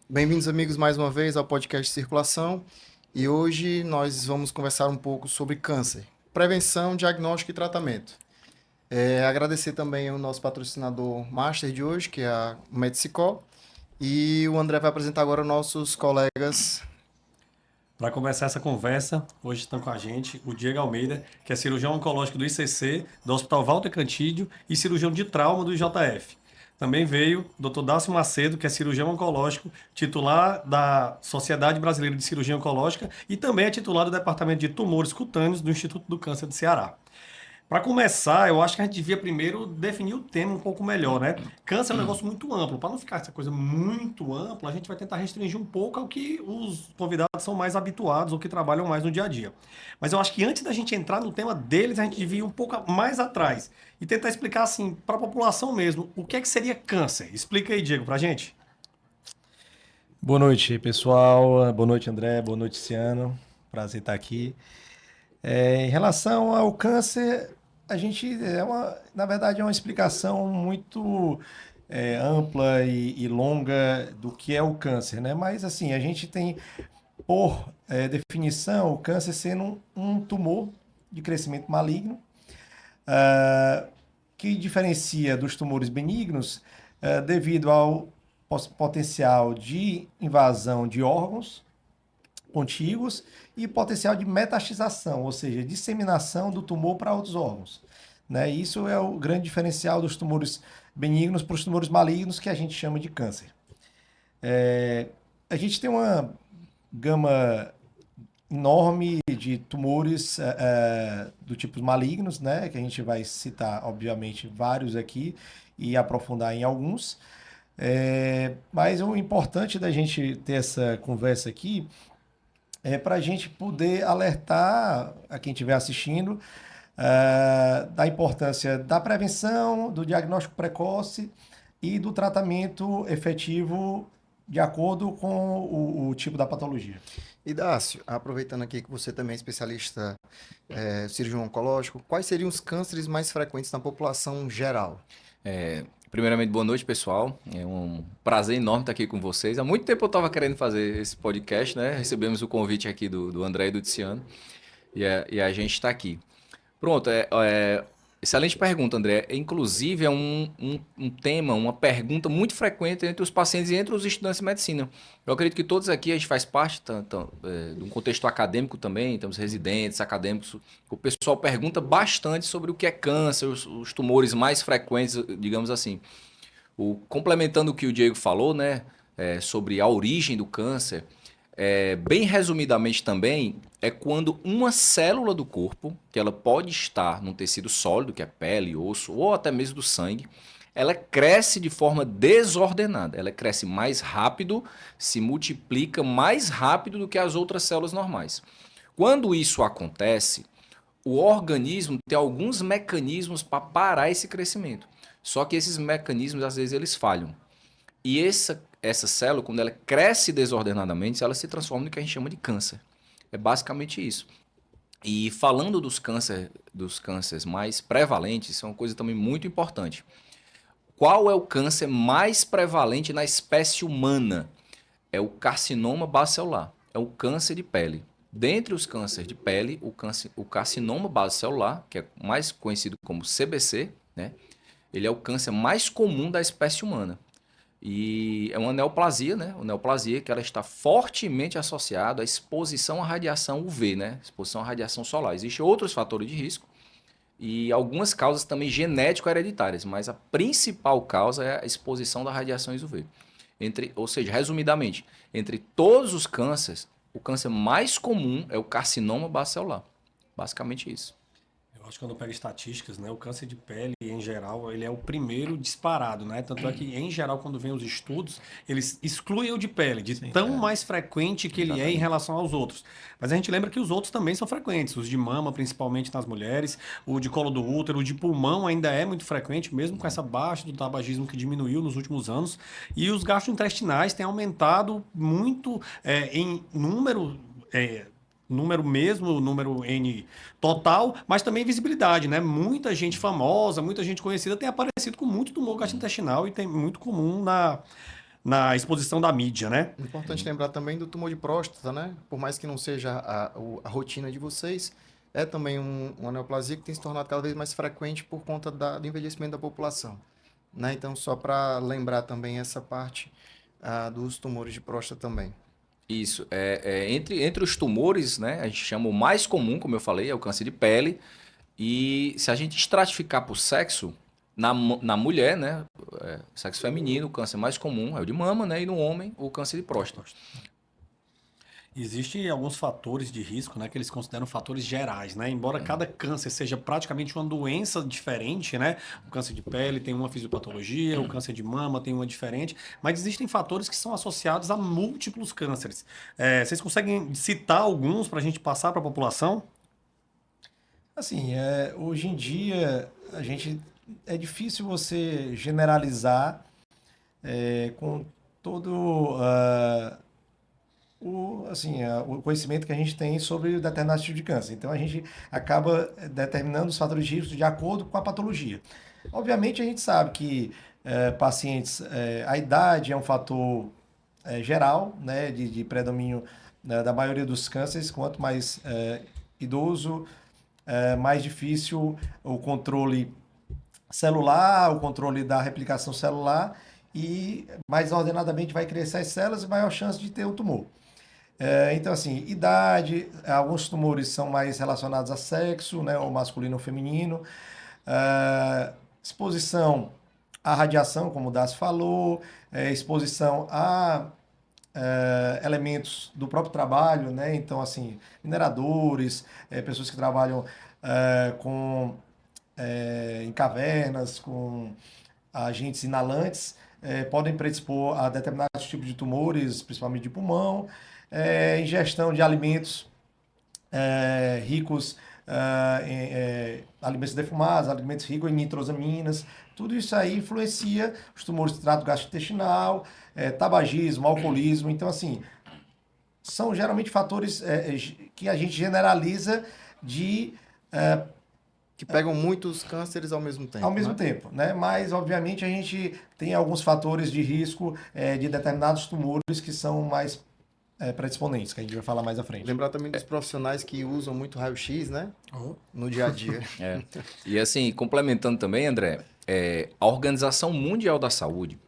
Bem-vindos, amigos, mais uma vez ao podcast Circulação. E hoje nós vamos conversar um pouco sobre câncer, prevenção, diagnóstico e tratamento. Agradecer também ao nosso patrocinador master de hoje, que é a Medsicó. E o André vai apresentar agora nossos colegas. Para começar essa conversa, hoje estão com a gente o Diego Almeida, que é cirurgião oncológico do ICC, do Hospital Walter Cantídio e cirurgião de trauma do IJF. Também veio o Dr. Dácio Macedo, que é cirurgião oncológico, titular da Sociedade Brasileira de Cirurgia Oncológica e também é titular do Departamento de Tumores Cutâneos do Instituto do Câncer de Ceará. Para começar, eu acho que a gente devia primeiro definir o tema um pouco melhor, né? Câncer é um negócio muito amplo. Para não ficar essa coisa muito ampla, a gente vai tentar restringir um pouco ao que os convidados são mais habituados ou que trabalham mais no dia a dia. Mas eu acho que antes da gente entrar no tema deles, a gente devia ir um pouco mais atrás e tentar explicar assim para a população mesmo o que é que seria câncer. Explica aí, Diego, para a gente. Boa noite, pessoal. Boa noite, André. Boa noite, Ciano. Prazer estar aqui. Em relação ao câncer, a gente na verdade, é uma explicação muito ampla e longa do que é o câncer, né? Mas assim, a gente tem, por definição, o câncer sendo um tumor de crescimento maligno, que diferencia dos tumores benignos devido ao potencial de invasão de órgãos contíguos e potencial de metastização, ou seja, disseminação do tumor para outros órgãos. Né? Isso é o grande diferencial dos tumores benignos para os tumores malignos, que a gente chama de câncer. A gente tem uma gama enorme de tumores do tipo malignos, né? Que a gente vai citar, obviamente, vários aqui e aprofundar em alguns. Mas o importante da gente ter essa conversa aqui é para a gente poder alertar a quem estiver assistindo da importância da prevenção, do diagnóstico precoce e do tratamento efetivo de acordo com o tipo da patologia. E Dácio, aproveitando aqui que você também é especialista cirurgião oncológico, quais seriam os cânceres mais frequentes na população geral? Primeiramente, boa noite, pessoal. É um prazer enorme estar aqui com vocês. Há muito tempo eu estava querendo fazer esse podcast, né? Recebemos o convite aqui do André e do Tiziano e a gente está aqui. Pronto, excelente pergunta, André. Inclusive, é um tema, uma pergunta muito frequente entre os pacientes e entre os estudantes de medicina. Eu acredito que todos aqui, a gente faz parte de um contexto acadêmico também, temos residentes, acadêmicos. O pessoal pergunta bastante sobre o que é câncer, os tumores mais frequentes, digamos assim. Complementando o que o Diego falou, né, sobre a origem do câncer, bem resumidamente também, é quando uma célula do corpo, que ela pode estar num tecido sólido, que é pele, osso, ou até mesmo do sangue, ela cresce de forma desordenada. Ela cresce mais rápido, se multiplica mais rápido do que as outras células normais. Quando isso acontece, o organismo tem alguns mecanismos para parar esse crescimento. Só que esses mecanismos, às vezes, eles falham. E essa célula, quando ela cresce desordenadamente, ela se transforma no que a gente chama de câncer. É basicamente isso. E falando dos cânceres mais prevalentes, isso é uma coisa também muito importante. Qual é o câncer mais prevalente na espécie humana? É o carcinoma basocelular, é o câncer de pele. Dentre os cânceres de pele, o carcinoma basocelular, que é mais conhecido como CBC, né? Ele é o câncer mais comum da espécie humana. E é uma neoplasia, né? Uma neoplasia que ela está fortemente associada à exposição à radiação UV, né? Exposição à radiação solar. Existem outros fatores de risco e algumas causas também genético-hereditárias, mas a principal causa é a exposição da radiações UV. Ou seja, resumidamente, entre todos os cânceres, o câncer mais comum é o carcinoma basocelular. Basicamente isso. Eu acho que quando eu pego estatísticas, né, o câncer de pele, em geral, ele é o primeiro disparado, né? Tanto é que, em geral, quando vem os estudos, eles excluem o de pele, de tão mais frequente que ele é em relação aos outros. Mas a gente lembra que os outros também são frequentes, os de mama, principalmente nas mulheres, o de colo do útero, o de pulmão ainda é muito frequente, mesmo com essa baixa do tabagismo que diminuiu nos últimos anos. E os gastrointestinais têm aumentado muito em número. Número mesmo, número N total, mas também visibilidade, né? Muita gente famosa, muita gente conhecida tem aparecido com muito tumor gastrointestinal e tem muito comum na exposição da mídia, né? Importante lembrar também do tumor de próstata, né? Por mais que não seja a rotina de vocês, é também uma neoplasia que tem se tornado cada vez mais frequente por conta do envelhecimento da população, né? Então, só para lembrar também essa parte dos tumores de próstata também. Isso. Entre os tumores, né, a gente chama o mais comum, como eu falei, é o câncer de pele. E se a gente estratificar por sexo, na mulher, né, sexo feminino, o câncer mais comum é o de mama, né, e no homem, o câncer de próstata. Existem alguns fatores de risco, né, que eles consideram fatores gerais, né? Embora cada câncer seja praticamente uma doença diferente, né? O câncer de pele tem uma fisiopatologia, o câncer de mama tem uma diferente, mas existem fatores que são associados a múltiplos cânceres. Vocês conseguem citar alguns para a gente passar para a população? Assim, hoje em dia, é difícil você generalizar com todo o conhecimento que a gente tem sobre determinado tipo de câncer. Então, a gente acaba determinando os fatores de risco de acordo com a patologia. Obviamente, a gente sabe que pacientes, a idade é um fator geral, né, de predomínio, né, da maioria dos cânceres. Quanto mais idoso, mais difícil o controle celular, o controle da replicação celular, e mais ordenadamente vai crescer as células e maior chance de ter o tumor. Então, assim, idade, alguns tumores são mais relacionados a sexo, né, ou masculino ou feminino. Exposição à radiação, como o Das falou, exposição a elementos do próprio trabalho, né? Então, assim, mineradores, pessoas que trabalham em cavernas, com agentes inalantes, podem predispor a determinados tipos de tumores, principalmente de pulmão, ingestão de alimentos ricos em alimentos defumados, alimentos ricos em nitrosaminas. Tudo isso aí influencia os tumores de trato gastrointestinal, tabagismo, alcoolismo. Então, assim, são geralmente fatores que a gente generaliza de Que pegam muitos cânceres ao mesmo tempo. ao mesmo né? tempo, né? Mas, obviamente, a gente tem alguns fatores de risco de determinados tumores que são mais predisponentes, que a gente vai falar mais à frente. Lembrar também dos profissionais que usam muito raio-x, né? No dia a dia. E assim, complementando também, André, a Organização Mundial da Saúde,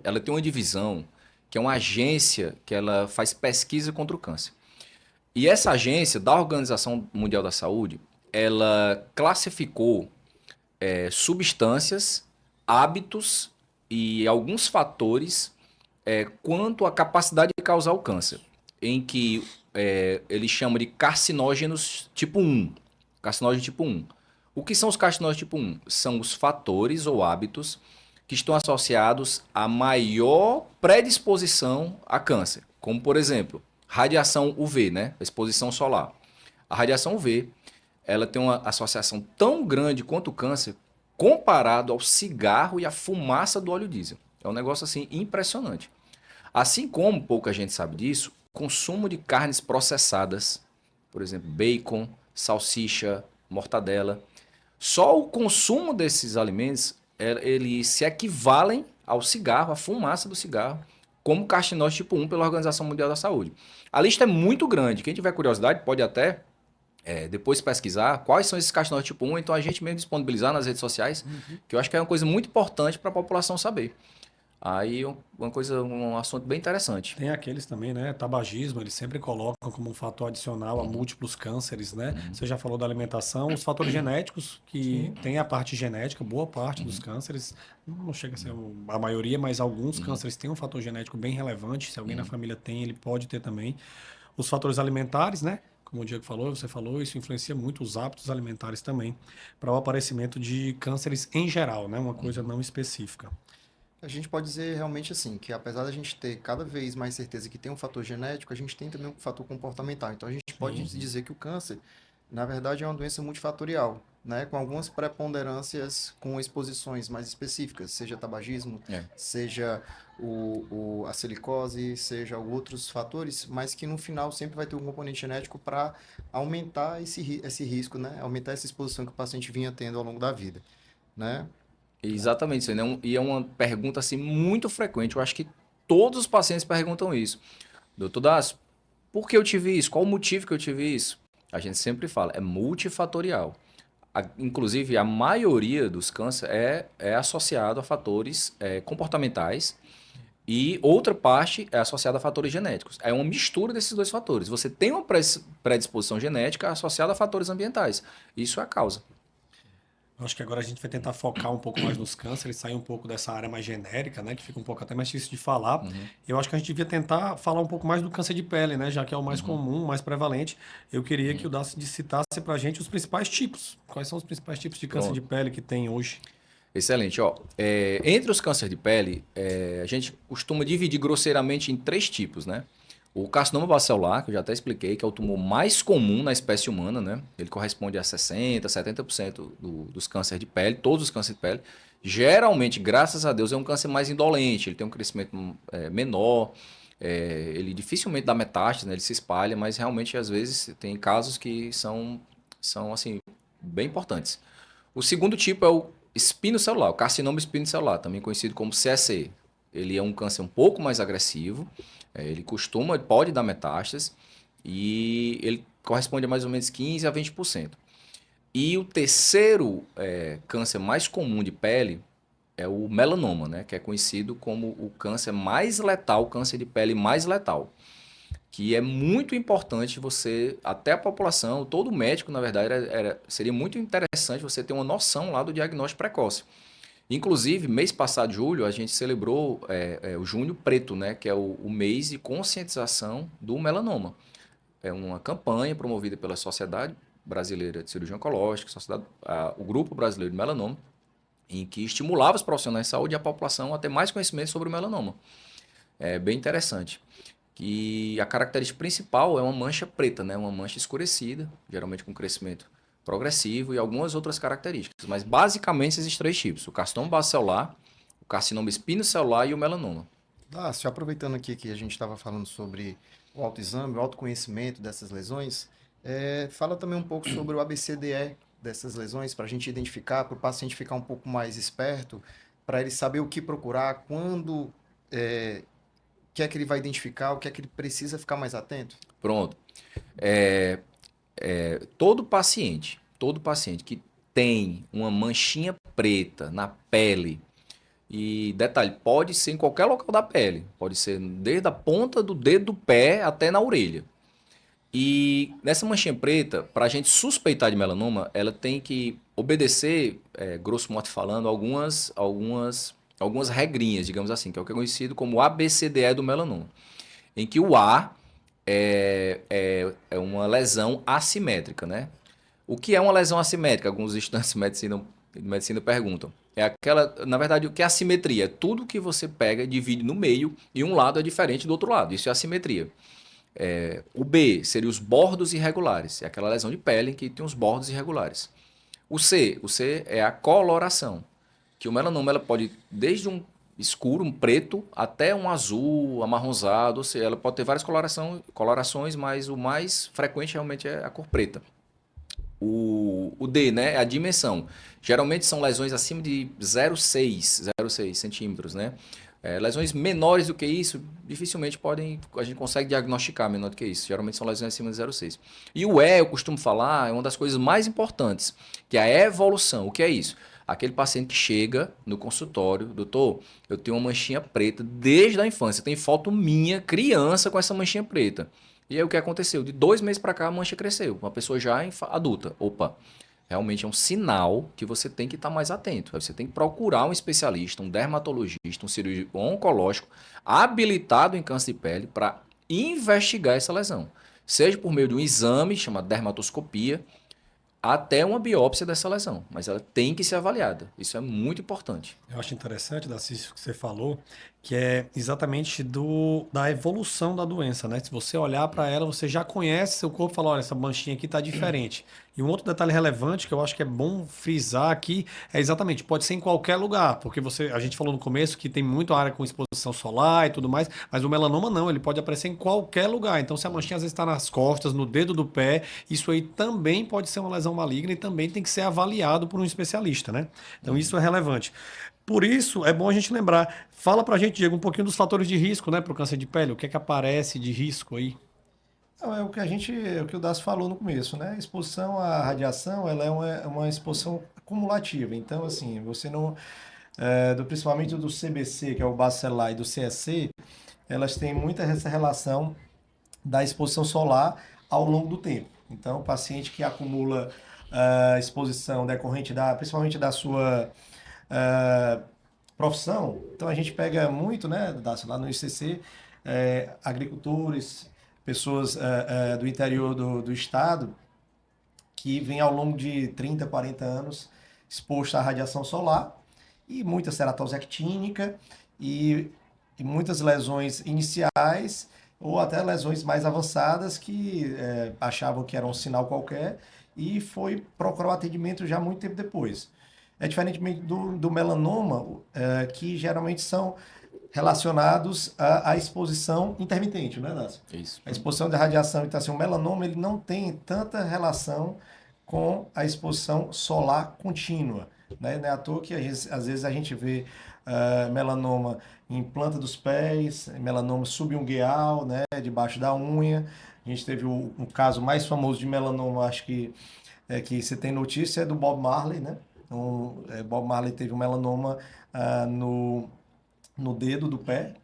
ela tem uma divisão que é uma agência que ela faz pesquisa contra o câncer. E essa agência da Organização Mundial da Saúde, ela classificou substâncias, hábitos e alguns fatores quanto à capacidade de causar o câncer, em que eles chamam de carcinógenos tipo 1. Carcinógeno tipo 1. O que são os carcinógenos tipo 1? São os fatores ou hábitos que estão associados a maior predisposição a câncer, como por exemplo, radiação UV, né? Exposição solar. A radiação UV, ela tem uma associação tão grande quanto o câncer comparado ao cigarro e à fumaça do óleo diesel. É um negócio assim impressionante. Assim como pouca gente sabe disso, consumo de carnes processadas, por exemplo, bacon, salsicha, mortadela, só o consumo desses alimentos, eles se equivalem ao cigarro, à fumaça do cigarro, como carcinógeno tipo 1 pela Organização Mundial da Saúde. A lista é muito grande. Quem tiver curiosidade pode até depois pesquisar quais são esses carcinógenos tipo 1, então a gente mesmo disponibilizar nas redes sociais, que eu acho que é uma coisa muito importante para a população saber. Aí um assunto bem interessante. Tem aqueles também, né? Tabagismo, eles sempre colocam como um fator adicional a múltiplos cânceres, né? Você já falou da alimentação, os fatores genéticos, que tem a parte genética, boa parte dos cânceres, não chega a ser a maioria, mas alguns cânceres têm um fator genético bem relevante. Se alguém na família tem, ele pode ter também. Os fatores alimentares, né? Como o Diego falou, você falou, isso influencia muito os hábitos alimentares também para o aparecimento de cânceres em geral, né? Uma coisa não específica. A gente pode dizer realmente assim, que apesar da gente ter cada vez mais certeza que tem um fator genético, a gente tem também um fator comportamental. Então a gente pode dizer que o câncer, na verdade, é uma doença multifatorial, né? Com algumas preponderâncias com exposições mais específicas, seja tabagismo, seja a silicose, seja outros fatores, mas que no final sempre vai ter um componente genético para aumentar esse risco, né? Aumentar essa exposição que o paciente vinha tendo ao longo da vida, né? Exatamente isso, né? E é uma pergunta assim muito frequente. Eu acho que todos os pacientes perguntam isso. Doutor Dácio, por que eu tive isso? Qual o motivo que eu tive isso? A gente sempre fala, é multifatorial. Inclusive, a maioria dos cânceres é associado a fatores comportamentais e outra parte é associada a fatores genéticos. É uma mistura desses dois fatores. Você tem uma predisposição genética associada a fatores ambientais. Isso é a causa. Eu acho que agora a gente vai tentar focar um pouco mais nos cânceres, sair um pouco dessa área mais genérica, né, que fica um pouco até mais difícil de falar. Eu acho que a gente devia tentar falar um pouco mais do câncer de pele, né, já que é o mais comum, mais prevalente. Eu queria que o Dácio citasse pra gente os principais tipos. Quais são os principais tipos de câncer de Pronto. pele que tem hoje? Excelente. Ó, entre os cânceres de pele, a gente costuma dividir grosseiramente em três tipos, né? O carcinoma bacelular, que eu já até expliquei, que é o tumor mais comum na espécie humana, né? Ele corresponde a 60%, 70% dos cânceres de pele, todos os cânceres de pele. Geralmente, graças a Deus, é um câncer mais indolente, ele tem um crescimento menor, ele dificilmente dá metástase, né? Ele se espalha, mas realmente, às vezes, tem casos que são assim, bem importantes. O segundo tipo é o espinocelular, o carcinoma espinocelular, também conhecido como CSE. Ele é um câncer um pouco mais agressivo, ele pode dar metástase e ele corresponde a mais ou menos 15 a 20%. E o terceiro câncer mais comum de pele é o melanoma, né, que é conhecido como o câncer mais letal, o câncer de pele mais letal, que é muito importante você, até a população, todo médico, na verdade, seria muito interessante você ter uma noção lá do diagnóstico precoce. Inclusive, mês passado, julho, a gente celebrou o Junho Preto, né, que é o mês de conscientização do melanoma. É uma campanha promovida pela Sociedade Brasileira de Cirurgia Oncológica, o Grupo Brasileiro de Melanoma, em que estimulava os profissionais de saúde e a população a ter mais conhecimento sobre o melanoma. É bem interessante. Que a característica principal é uma mancha preta, né? Uma mancha escurecida, geralmente com crescimento progressivo e algumas outras características. Mas basicamente esses três tipos: o carcinoma bacelular, o carcinoma espinocelular e o melanoma. Dácio, aproveitando aqui que a gente estava falando sobre o autoexame, o autoconhecimento dessas lesões, fala também um pouco sobre o ABCDE dessas lesões, para a gente identificar, para o paciente ficar um pouco mais esperto, para ele saber o que procurar, quando, o que é que ele vai identificar, o que é que ele precisa ficar mais atento. Pronto. Todo paciente que tem uma manchinha preta na pele, e detalhe, pode ser em qualquer local da pele, pode ser desde a ponta do dedo do pé até na orelha. E nessa manchinha preta, para a gente suspeitar de melanoma, ela tem que obedecer, grosso modo falando, algumas regrinhas, digamos assim, que é o que é conhecido como ABCDE do melanoma. Em que o A é uma lesão assimétrica, né? O que é uma lesão assimétrica? Alguns estudantes de medicina perguntam. É aquela, na verdade, o que é assimetria? É tudo que você pega e divide no meio e um lado é diferente do outro lado. Isso é assimetria. O B seria os bordos irregulares. É aquela lesão de pele que tem os bordos irregulares. O C é a coloração. Que o melanoma ela pode desde um escuro, um preto, até um azul, amarronzado. Ou seja, ela pode ter várias colorações, mas o mais frequente realmente é a cor preta. O D, né, é a dimensão. Geralmente são lesões acima de 0,6 centímetros, né? Lesões menores do que isso, dificilmente a gente consegue diagnosticar menor do que isso. Geralmente são lesões acima de 0,6. E o E, eu costumo falar, é uma das coisas mais importantes, que é a evolução. O que é isso? Aquele paciente que chega no consultório, doutor, eu tenho uma manchinha preta desde a infância. Tem foto minha, criança, com essa manchinha preta. E aí o que aconteceu? De 2 meses para cá a mancha cresceu. Uma pessoa já adulta. Opa, realmente é um sinal que você tem que estar mais atento. Você tem que procurar um especialista, um dermatologista, um cirurgião oncológico habilitado em câncer de pele para investigar essa lesão. Seja por meio de um exame chamado dermatoscopia, até uma biópsia dessa lesão. Mas ela tem que ser avaliada. Isso é muito importante. Eu acho interessante, Darcy, isso que você falou, que é exatamente da evolução da doença, né? Se você olhar para ela, você já conhece seu corpo e fala, olha, essa manchinha aqui tá diferente. E um outro detalhe relevante que eu acho que é bom frisar aqui é exatamente, pode ser em qualquer lugar, porque a gente falou no começo que tem muito área com exposição solar e tudo mais, mas o melanoma não, ele pode aparecer em qualquer lugar. Então, se a manchinha às vezes está nas costas, no dedo do pé, isso aí também pode ser uma lesão maligna e também tem que ser avaliado por um especialista, né? Então, isso é relevante. Por isso, é bom a gente lembrar. Fala pra gente, Diego, um pouquinho dos fatores de risco, né, para o câncer de pele. O que é que aparece de risco aí? Não, é o que é o que o Dácio falou no começo, né? A exposição à radiação, ela é uma exposição cumulativa. Então, assim, você não, principalmente do CBC, que é o bacelar, e do CSC, elas têm muita essa relação da exposição solar ao longo do tempo. Então, o paciente que acumula exposição decorrente principalmente da sua profissão, então a gente pega muito, né, Dácio, lá no ICC, agricultores, pessoas do interior do estado, que vem ao longo de 30, 40 anos exposto à radiação solar e muita ceratose actínica e muitas lesões iniciais ou até lesões mais avançadas que achavam que era um sinal qualquer e foi procurar o atendimento já muito tempo depois. É diferentemente do melanoma, que geralmente são relacionados à exposição intermitente, né, Nácio? Isso. A exposição de radiação, então assim, o melanoma ele não tem tanta relação com a exposição solar contínua, né? Não é à toa que às vezes a gente vê melanoma em planta dos pés, melanoma subungueal, né, debaixo da unha. A gente teve o caso mais famoso de melanoma, acho que você tem notícia, é do Bob Marley, né? Então, Bob Marley teve um melanoma no dedo do pé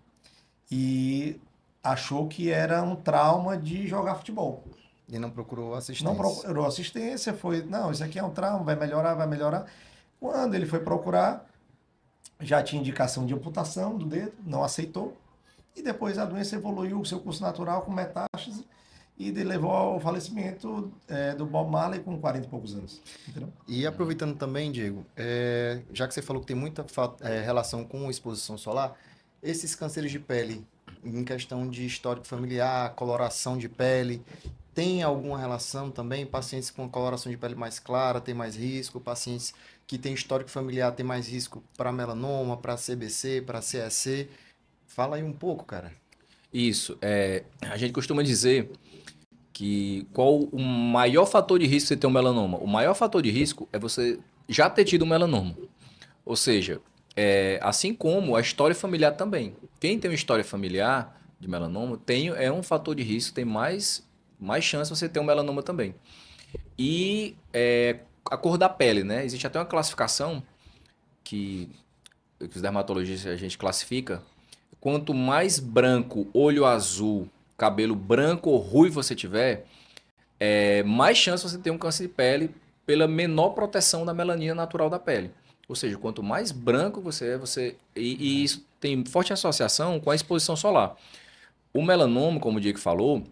e achou que era um trauma de jogar futebol. E não procurou assistência. Não procurou assistência, não, isso aqui é um trauma, vai melhorar, vai melhorar. Quando ele foi procurar, já tinha indicação de amputação do dedo, não aceitou. E depois a doença evoluiu o seu curso natural com metástase e levou ao falecimento do Bob Marley com 40 e poucos anos. Entendeu? E aproveitando também, Diego, já que você falou que tem muita relação com exposição solar, esses cânceres de pele, em questão de histórico familiar, coloração de pele, tem alguma relação também? Pacientes com coloração de pele mais clara têm mais risco, pacientes que têm histórico familiar têm mais risco para melanoma, para CBC, para CSC. Fala aí um pouco, cara. Isso. A gente costuma dizer que qual o maior fator de risco de você ter um melanoma? O maior fator de risco é você já ter tido um melanoma. Ou seja, assim como a história familiar também. Quem tem uma história familiar de melanoma é um fator de risco, tem mais chance de você ter um melanoma também. E a cor da pele, né? Existe até uma classificação que os dermatologistas a gente classifica. Quanto mais branco, olho azul, cabelo branco ou ruivo você tiver, mais chance você ter um câncer de pele pela menor proteção da melanina natural da pele. Ou seja, quanto mais branco você é, e isso tem forte associação com a exposição solar. O melanoma, como o Diego falou,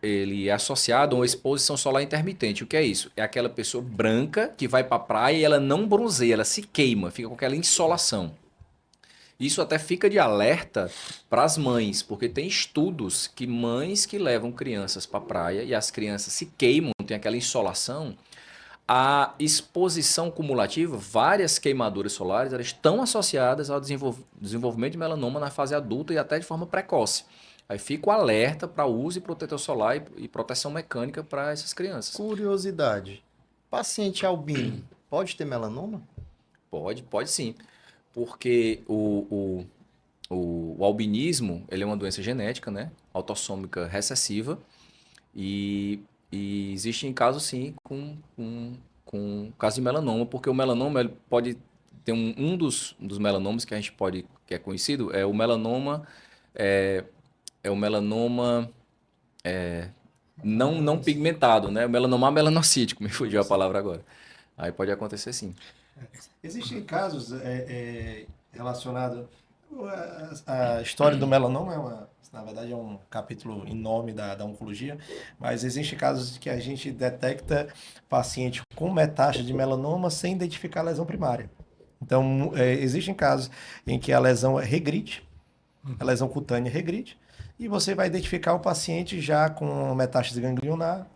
ele é associado a uma exposição solar intermitente. O que é isso? É aquela pessoa branca que vai para a praia e ela não bronzeia, ela se queima, fica com aquela insolação. Isso até fica de alerta para as mães, porque tem estudos que mães que levam crianças para a praia e as crianças se queimam, tem aquela insolação, a exposição cumulativa, várias queimaduras solares, elas estão associadas ao desenvolvimento de melanoma na fase adulta e até de forma precoce. Aí fica o alerta para uso de protetor solar e proteção mecânica para essas crianças. Curiosidade. Paciente albino pode ter melanoma? Pode sim. Porque o albinismo ele é uma doença genética, né? Autossômica recessiva. E existem casos, sim, com caso de melanoma, porque o melanoma ele pode ter um dos melanomas que a gente que é conhecido, é o melanoma não pigmentado, né? O melanoma melanocítico, me fugiu a palavra agora. Aí pode acontecer sim. Existem casos relacionados à história do melanoma, na verdade é um capítulo enorme da oncologia, mas existem casos que a gente detecta paciente com metástase de melanoma sem identificar a lesão primária. Então, existem casos em que a lesão regride, a lesão cutânea regride, e você vai identificar o paciente já com metástase ganglionar,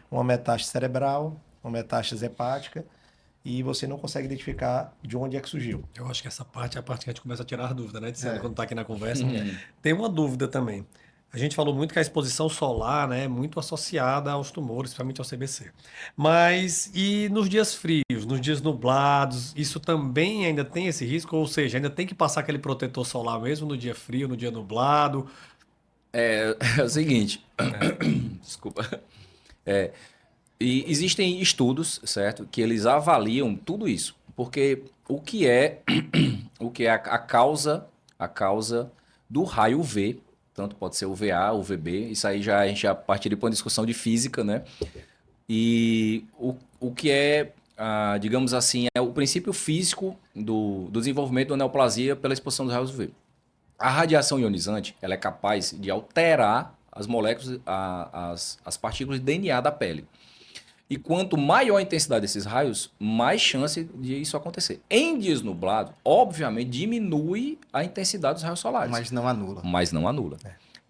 uma metástase cerebral, uma metástase hepática, e você não consegue identificar de onde é que surgiu. Eu acho que essa parte é a parte que a gente começa a tirar dúvida, né, Tiziano, É. quando tá aqui na conversa. Uhum. Tem uma dúvida também. A gente falou muito que a exposição solar, né, é muito associada aos tumores, principalmente ao CBC. Mas e nos dias frios, nos dias nublados, isso também ainda tem esse risco? Ou seja, ainda tem que passar aquele protetor solar mesmo no dia frio, no dia nublado? É o seguinte, desculpa. E existem estudos, certo, que eles avaliam tudo isso, porque o que é a causa do raio UV, tanto pode ser UVA, UVB, isso aí já a gente já partiria para uma discussão de física, né? E o que é, digamos assim, é o princípio físico do desenvolvimento da neoplasia pela exposição dos raios UV. A radiação ionizante, ela é capaz de alterar as moléculas, as partículas de DNA da pele. E quanto maior a intensidade desses raios, mais chance de isso acontecer. Em dias nublados, obviamente, diminui a intensidade dos raios solares, Mas não anula. mas não anula.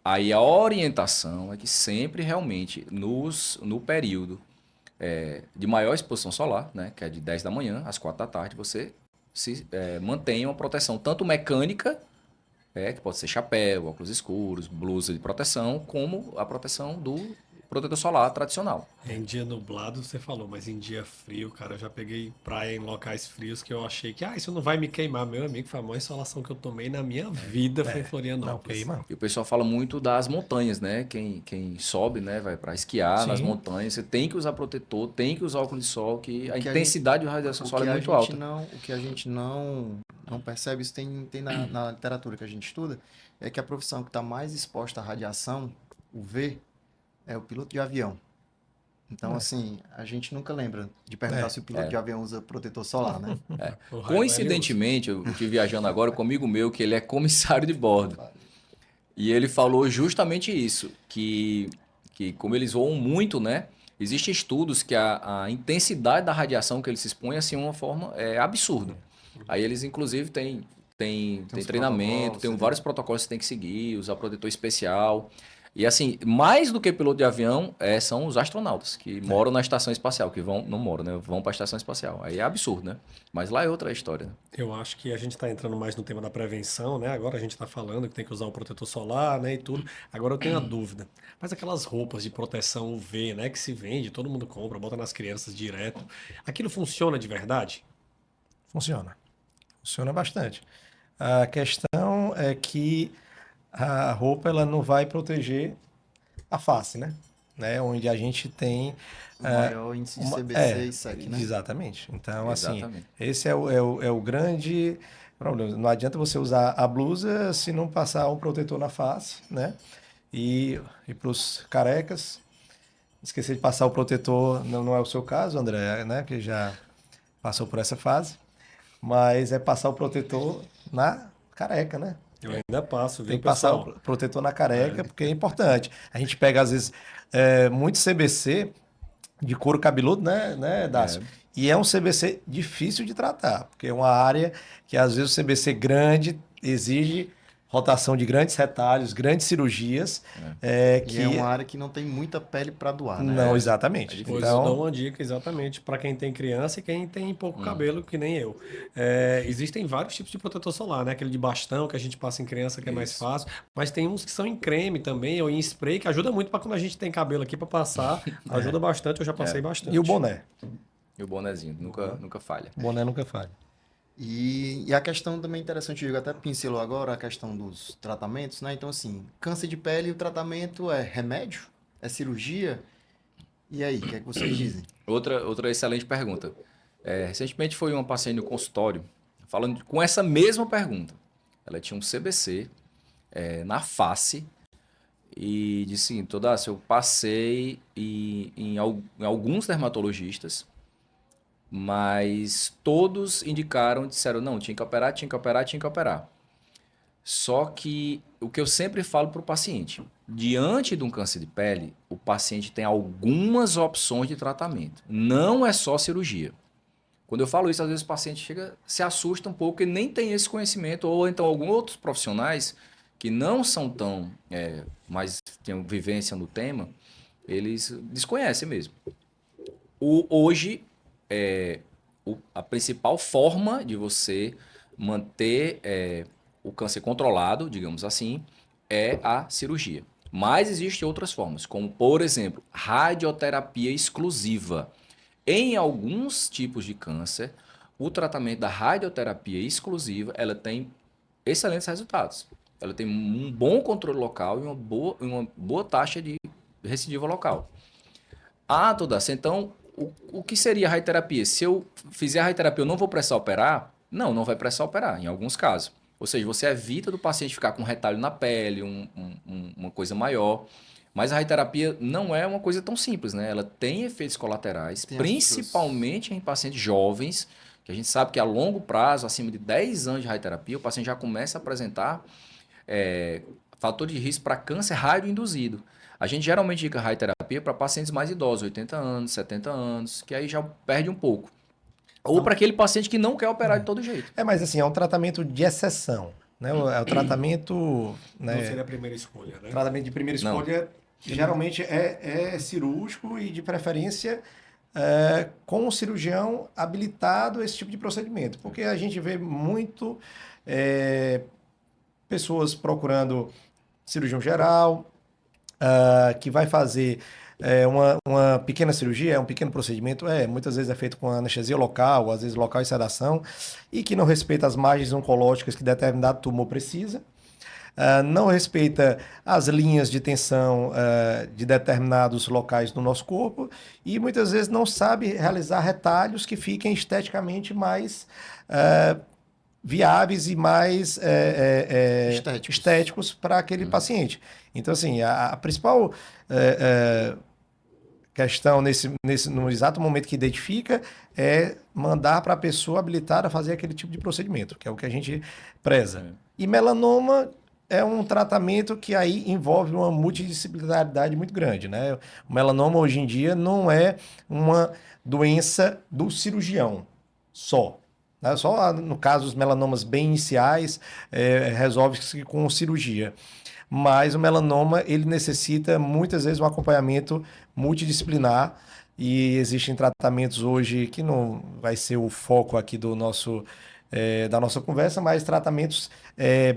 Aí a orientação é que sempre realmente no período de maior exposição solar, né, que é de 10 da manhã às 4 da tarde, você mantenha uma proteção tanto mecânica, que pode ser chapéu, óculos escuros, blusa de proteção, como a proteção do protetor solar tradicional. Em dia nublado você falou, mas em dia frio, cara, eu já peguei praia em locais frios que eu achei que, isso não vai me queimar. Meu amigo, foi a maior insolação que eu tomei na minha vida, foi em Não, Florianópolis. queima. E o pessoal fala muito das montanhas, né? Quem sobe, né, vai para esquiar nas Sim. montanhas, você tem que usar protetor, tem que usar óculos de sol, que a que a intensidade de radiação O solar que é a muito gente alta. o que a gente não percebe, isso tem na literatura que a gente estuda, é que a profissão que está mais exposta à radiação UV é o piloto de avião. Então, assim, a gente nunca lembra de perguntar se o piloto de avião usa protetor solar, né? O raio valioso. Coincidentemente, eu estive viajando agora com um amigo meu, que ele é comissário de bordo. E ele falou justamente isso, que como eles voam muito, né? Existem estudos que a intensidade da radiação que eles se expõem assim, de uma forma absurda. Aí eles, inclusive, têm uns treinamento, protocolos, tem você vários protocolos que você tem que seguir, usar protetor especial. E assim, mais do que piloto de avião, são os astronautas que moram na estação espacial, que não moram, né? Vão para a estação espacial. Aí é absurdo, né? Mas lá é outra história, né? Eu acho que a gente está entrando mais no tema da prevenção, né? Agora a gente está falando que tem que usar o protetor solar, né? E tudo. Agora eu tenho uma dúvida. Mas aquelas roupas de proteção UV, né? Que se vende, todo mundo compra, bota nas crianças direto. Aquilo funciona de verdade? Funciona. Funciona bastante. A questão é que a roupa ela não vai proteger a face, né? Onde a gente tem O maior índice de CBC e SEC, né? Exatamente. Então, assim, Exatamente. esse é o grande problema. Não adianta você usar a blusa se não passar um protetor na face, né? E para os carecas, esquecer de passar o protetor, não é o seu caso, André, né? Que já passou por essa fase. Mas é passar o protetor na careca, né? Eu ainda passo, viu, Tem que passar pessoal? o protetor na careca, porque é importante. A gente pega, às vezes, muito CBC de couro cabeludo, né, Dácio? E é um CBC difícil de tratar, porque é uma área que, às vezes, o CBC grande exige rotação de grandes retalhos, grandes cirurgias. E é uma área que não tem muita pele para doar, né? Não, exatamente. Pois Então, eu dou uma dica exatamente para quem tem criança e quem tem pouco cabelo, que nem eu. Existem vários tipos de protetor solar, né? Aquele de bastão que a gente passa em criança, que é mais fácil. Mas tem uns que são em creme também, ou em spray, que ajuda muito para quando a gente tem cabelo aqui para passar. Ajuda bastante, eu já passei bastante. e o boné? E o bonezinho, nunca falha. O boné nunca falha. E a questão também interessante, o Diego até pincelou agora a questão dos tratamentos, né? Então, assim, câncer de pele, o tratamento é remédio? É cirurgia? E aí, o que é que vocês dizem? Outra excelente pergunta. Recentemente foi uma paciente no consultório falando com essa mesma pergunta. Ela tinha um CBC na face e disse assim, eu passei em alguns dermatologistas, mas todos disseram, não, tinha que operar, tinha que operar, tinha que operar. Só que o que eu sempre falo para o paciente, diante de um câncer de pele, o paciente tem algumas opções de tratamento. Não é só cirurgia. Quando eu falo isso, às vezes o paciente se assusta um pouco e nem tem esse conhecimento, ou então alguns outros profissionais que não são tão, mais têm vivência no tema, eles desconhecem mesmo. Hoje, a principal forma de você manter o câncer controlado, digamos assim, é a cirurgia. Mas existem outras formas, como, por exemplo, radioterapia exclusiva. Em alguns tipos de câncer, o tratamento da radioterapia exclusiva, ela tem excelentes resultados. Ela tem um bom controle local e uma boa taxa de recidiva local. Ah, Todaci, então, o que seria a radioterapia? Se eu fizer a radioterapia, eu não vou precisar operar? Não, não vai precisar operar, em alguns casos. Ou seja, você evita do paciente ficar com um retalho na pele, uma coisa maior. Mas a radioterapia não é uma coisa tão simples, né? Ela tem efeitos colaterais, Tem principalmente em pacientes jovens, que a gente sabe que a longo prazo, acima de 10 anos de radioterapia, o paciente já começa a apresentar fator de risco para câncer radioinduzido. A gente geralmente indica radioterapia para pacientes mais idosos, 80 anos, 70 anos, que aí já perde um pouco. Ou para aquele paciente que não quer operar de todo jeito. Mas assim, é um tratamento de exceção, né? É o tratamento, Não né? seria a primeira escolha, né? Tratamento de primeira Não. escolha geralmente é cirúrgico e de preferência com um cirurgião habilitado a esse tipo de procedimento. Porque a gente vê muito pessoas procurando cirurgião geral, que vai fazer uma pequena cirurgia, um pequeno procedimento, muitas vezes é feito com anestesia local, às vezes local e sedação, e que não respeita as margens oncológicas que determinado tumor precisa. Não respeita as linhas de tensão de determinados locais do nosso corpo e muitas vezes não sabe realizar retalhos que fiquem esteticamente mais viáveis e mais estéticos para aquele paciente. Então, assim, a principal questão no exato momento que identifica é mandar para a pessoa habilitada a fazer aquele tipo de procedimento, que é o que a gente preza. E melanoma é um tratamento que aí envolve uma multidisciplinaridade muito grande, né? O melanoma hoje em dia não é uma doença do cirurgião só. Né? Só no caso dos melanomas bem iniciais, resolve-se com cirurgia. Mas o melanoma, ele necessita muitas vezes um acompanhamento multidisciplinar e existem tratamentos hoje que não vai ser o foco aqui do da nossa conversa, mas tratamentos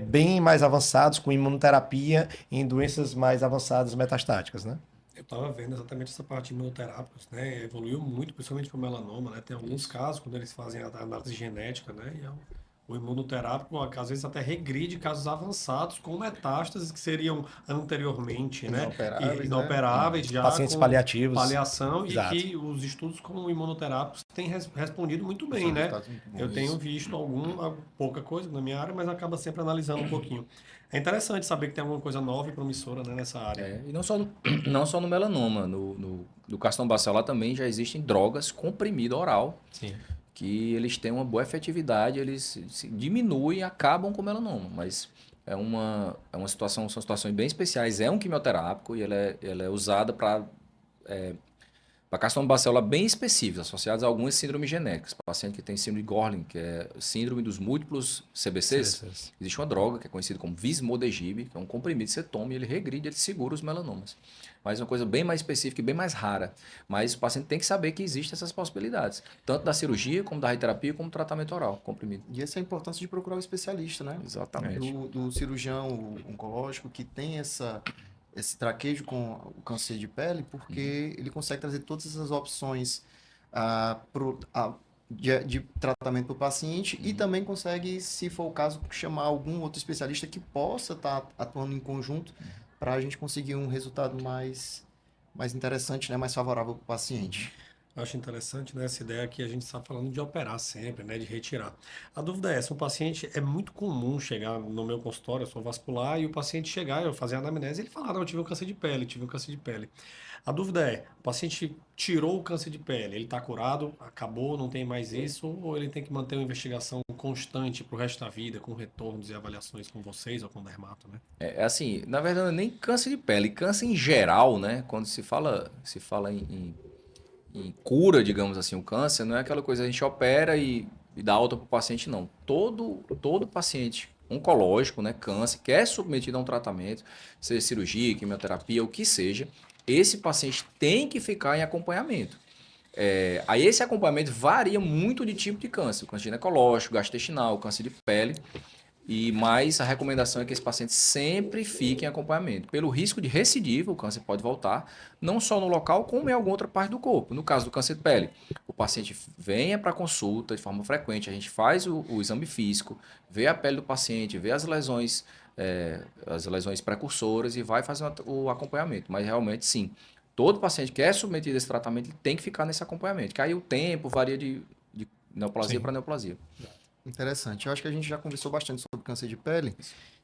bem mais avançados, com imunoterapia em doenças mais avançadas metastáticas, né? Eu estava vendo exatamente essa parte de imunoterápicos, né? Evoluiu muito, principalmente para o melanoma, né? Tem alguns casos, quando eles fazem a análise genética, né? E o imunoterápico, às vezes, até regride casos avançados com metástases que seriam anteriormente, né? Inoperáveis, né? Inoperáveis, já Pacientes com paliativos. paliação, e Exato. que os estudos com imunoterápicos têm respondido muito bem, São né? resultados muito bons. Eu tenho visto pouca coisa na minha área, mas acaba sempre analisando um pouquinho. É interessante saber que tem alguma coisa nova e promissora, né, nessa área. E não só no melanoma, no carcinoma bacelar também já existem drogas comprimido oral, Sim. que eles têm uma boa efetividade, eles se diminuem e acabam com o melanoma, mas são situações bem especiais, é um quimioterápico e ela é usada para carcinoma bacelar bem específicos, associados a algumas síndromes genéticas. Paciente que tem síndrome de Gorlin, que é síndrome dos múltiplos CBCs, existe uma droga que é conhecida como Vismodegib, que é um comprimido que você toma e ele regride, ele segura os melanomas. Mas é uma coisa bem mais específica e bem mais rara. Mas o paciente tem que saber que existem essas possibilidades, tanto da cirurgia, como da radioterapia, como do tratamento oral, comprimido. E essa é a importância de procurar o especialista, né? Exatamente. Do cirurgião oncológico que tem esse traquejo com o câncer de pele, porque ele consegue trazer todas essas opções de tratamento para o paciente e também consegue, se for o caso, chamar algum outro especialista que possa estar atuando em conjunto para a gente conseguir um resultado mais interessante, né? Mais favorável para o paciente. Eu acho interessante, né, essa ideia que a gente está falando de operar sempre, né, de retirar. A dúvida é, se um paciente, é muito comum chegar no meu consultório, eu sou vascular, e o paciente chegar, eu fazer a anamnese, e ele falar, não, eu tive um câncer de pele, tive um câncer de pele. A dúvida é, o paciente tirou o câncer de pele, ele está curado, acabou, não tem mais isso, ou ele tem que manter uma investigação constante para o resto da vida, com retornos e avaliações com vocês ou com o dermato, né? É assim, na verdade, nem câncer de pele, câncer em geral, né? Quando se fala em cura, digamos assim, o câncer, não é aquela coisa a gente opera e dá alta para o paciente, não. Todo paciente oncológico, né, câncer, que é submetido a um tratamento, seja cirurgia, quimioterapia, o que seja, esse paciente tem que ficar em acompanhamento. Aí esse acompanhamento varia muito de tipo de câncer ginecológico, gastrointestinal, câncer de pele, mas a recomendação é que esse paciente sempre fique em acompanhamento. Pelo risco de recidiva, o câncer pode voltar, não só no local, como em alguma outra parte do corpo. No caso do câncer de pele, o paciente venha para consulta de forma frequente, a gente faz o exame físico, vê a pele do paciente, vê as lesões precursoras e vai fazer o acompanhamento. Mas realmente, sim, todo paciente que é submetido a esse tratamento ele tem que ficar nesse acompanhamento, que aí o tempo varia de neoplasia para neoplasia. Interessante. Eu acho que a gente já conversou bastante sobre câncer de pele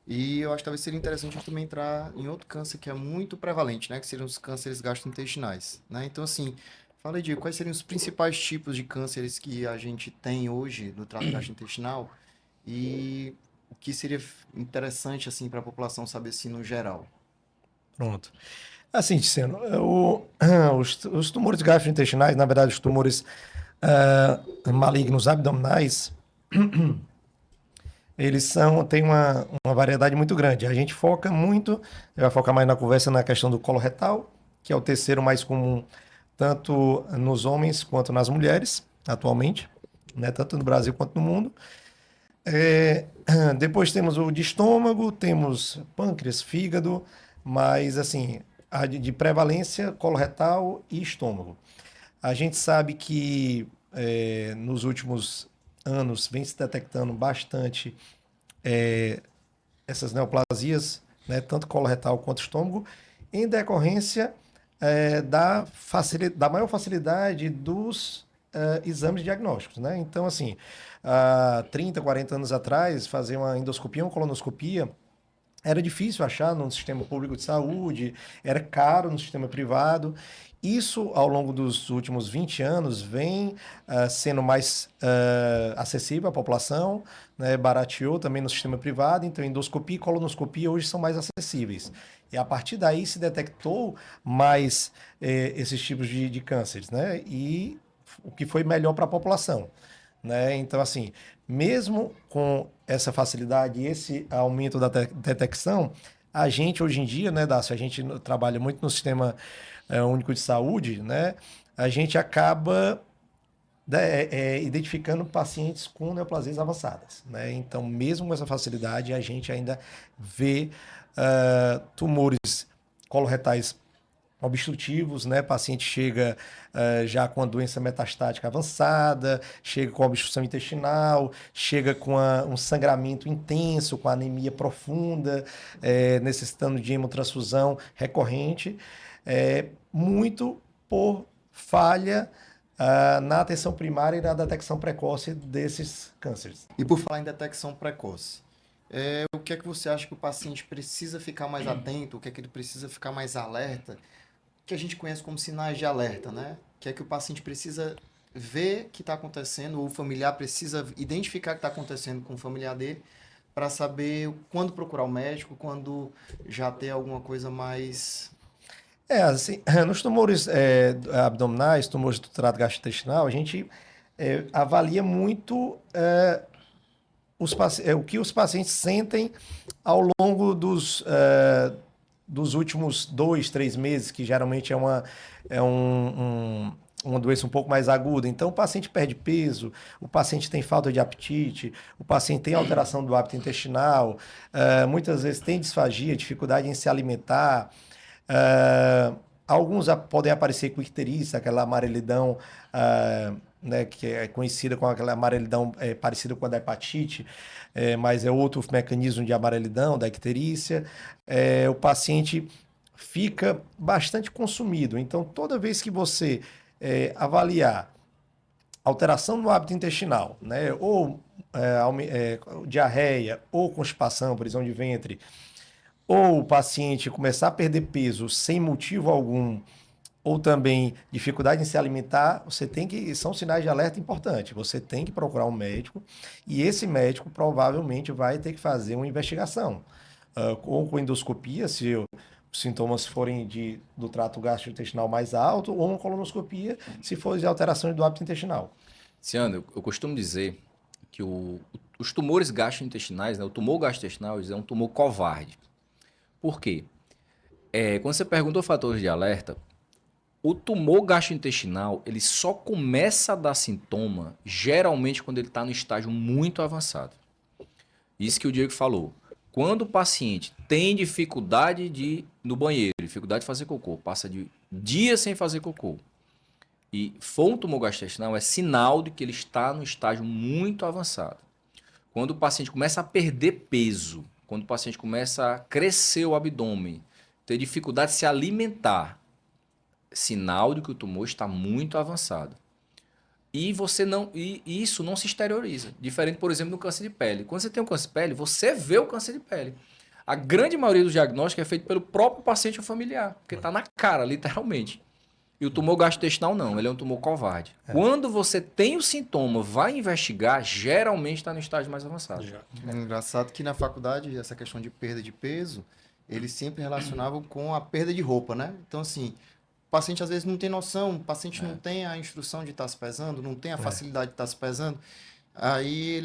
e eu acho que talvez seria interessante a gente também entrar em outro câncer que é muito prevalente, né? Que seriam os cânceres gastrointestinais, né? Então, assim, fala aí, Diego, quais seriam os principais tipos de cânceres que a gente tem hoje no trato gastrointestinal e o que seria interessante, assim, para a população saber, assim, no geral? Pronto. Assim, Tiziano, os tumores gastrointestinais, na verdade, os tumores malignos abdominais, têm uma variedade muito grande. A gente foca muito, vai focar mais na conversa na questão do coloretal, que é o terceiro mais comum, tanto nos homens quanto nas mulheres, atualmente, né? Tanto no Brasil quanto no mundo. Depois temos o de estômago, temos pâncreas, fígado, mas assim, a de prevalência, coloretal e estômago. A gente sabe que nos últimos anos vem se detectando bastante essas neoplasias, né, tanto coloretal quanto estômago, em decorrência da maior facilidade dos exames diagnósticos, né? Então, assim, há 30, 40 anos atrás, fazer uma endoscopia, uma colonoscopia, era difícil achar no sistema público de saúde, era caro no sistema privado. Isso, ao longo dos últimos 20 anos, vem sendo mais acessível à população, né? Barateou também no sistema privado, então endoscopia e colonoscopia hoje são mais acessíveis. E a partir daí se detectou mais esses tipos de cânceres, né? E o que foi melhor para a população, né? Então, assim, mesmo com essa facilidade e esse aumento da detecção, a gente hoje em dia, né, Dácio, a gente trabalha muito no sistema único de saúde, né? A gente acaba identificando pacientes com neoplasias avançadas, né? Então, mesmo com essa facilidade, a gente ainda vê tumores coloretais obstrutivos, né? O paciente chega já com a doença metastática avançada, chega com obstrução intestinal, chega com um sangramento intenso, com anemia profunda, necessitando de hemotransfusão recorrente, muito por falha na atenção primária e na detecção precoce desses cânceres. E por falar em detecção precoce, o que é que você acha que o paciente precisa ficar mais atento, o que é que ele precisa ficar mais alerta, que a gente conhece como sinais de alerta, né? Que é que o paciente precisa ver que está acontecendo, ou o familiar precisa identificar que está acontecendo com o familiar dele, para saber quando procurar o médico, quando já ter alguma coisa mais... Assim, nos tumores abdominais, tumores do trato gastrointestinal, a gente avalia muito o que os pacientes sentem ao longo dos últimos 2, 3 meses, que geralmente uma doença um pouco mais aguda. Então, o paciente perde peso, o paciente tem falta de apetite, o paciente tem alteração do hábito intestinal, muitas vezes tem disfagia, dificuldade em se alimentar. Alguns podem aparecer com icterícia, aquela amarelidão, né, que é conhecida como aquela amarelidão parecida com a da hepatite, mas é outro mecanismo de amarelidão, da icterícia. O paciente fica bastante consumido. Então, toda vez que você avaliar alteração no hábito intestinal, né, ou diarreia, ou constipação, prisão de ventre, ou o paciente começar a perder peso sem motivo algum, ou também dificuldade em se alimentar, são sinais de alerta importantes. Você tem que procurar um médico e esse médico provavelmente vai ter que fazer uma investigação, ou com endoscopia, se os sintomas forem do trato gastrointestinal mais alto, ou uma colonoscopia, se for de alteração do hábito intestinal. Ciano, eu costumo dizer que os tumores gastrointestinais, né, o tumor gastrointestinal é um tumor covarde. Por quê? Quando você perguntou fatores de alerta, o tumor gastrointestinal, ele só começa a dar sintoma, geralmente, quando ele está no estágio muito avançado. Isso que o Diego falou. Quando o paciente tem dificuldade de ir no banheiro, dificuldade de fazer cocô, passa de dias sem fazer cocô, e for um tumor gastrointestinal, é sinal de que ele está no estágio muito avançado. Quando o paciente começa a perder peso, quando o paciente começa a crescer o abdômen, ter dificuldade de se alimentar, sinal de que o tumor está muito avançado. E isso não se exterioriza. Diferente, por exemplo, do câncer de pele. Quando você tem um câncer de pele, você vê o câncer de pele. A grande maioria dos diagnósticos é feito pelo próprio paciente ou familiar, porque está na cara, literalmente. E o tumor gastrointestinal não, ele é um tumor covarde. Quando você tem o sintoma, vai investigar, geralmente está no estágio mais avançado. É engraçado que na faculdade, essa questão de perda de peso, eles sempre relacionavam com a perda de roupa, né? Então, assim, o paciente às vezes não tem noção, o paciente não tem a instrução de estar se pesando, não tem a facilidade de estar se pesando. Aí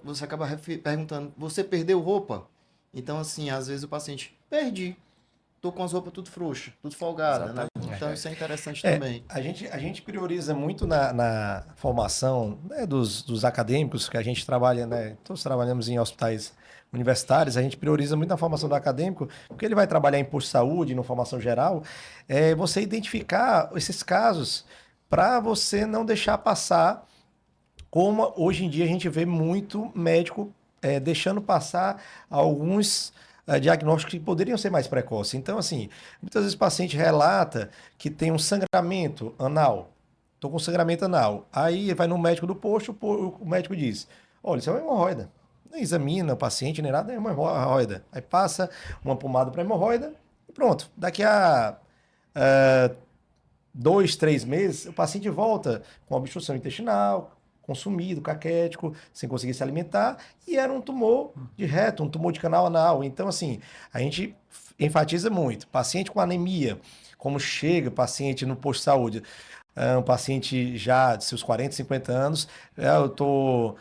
você acaba perguntando, você perdeu roupa? Então, assim, às vezes o paciente, perdi. Tô com as roupas tudo frouxa, tudo folgada, né? Então isso é interessante também. A gente prioriza muito na formação, né, dos acadêmicos, que a gente trabalha, né? Todos trabalhamos em hospitais universitários, a gente prioriza muito na formação do acadêmico, porque ele vai trabalhar em posto de saúde, na formação geral, você identificar esses casos para você não deixar passar, como hoje em dia a gente vê muito médico deixando passar alguns diagnósticos que poderiam ser mais precoces. Então, assim, muitas vezes o paciente relata que tem um sangramento anal. Estou com sangramento anal. Aí vai no médico do posto, o médico diz, olha, isso é uma hemorroida. Não examina o paciente nem nada, é uma hemorroida. Aí passa uma pomada para hemorroida e pronto. Daqui a 2, 3 meses, o paciente volta com obstrução intestinal, consumido, caquético, sem conseguir se alimentar, e era um tumor de reto, um tumor de canal anal. Então, assim, a gente enfatiza muito. Paciente com anemia, como chega paciente no posto de saúde, um paciente já de seus 40, 50 anos, eu estou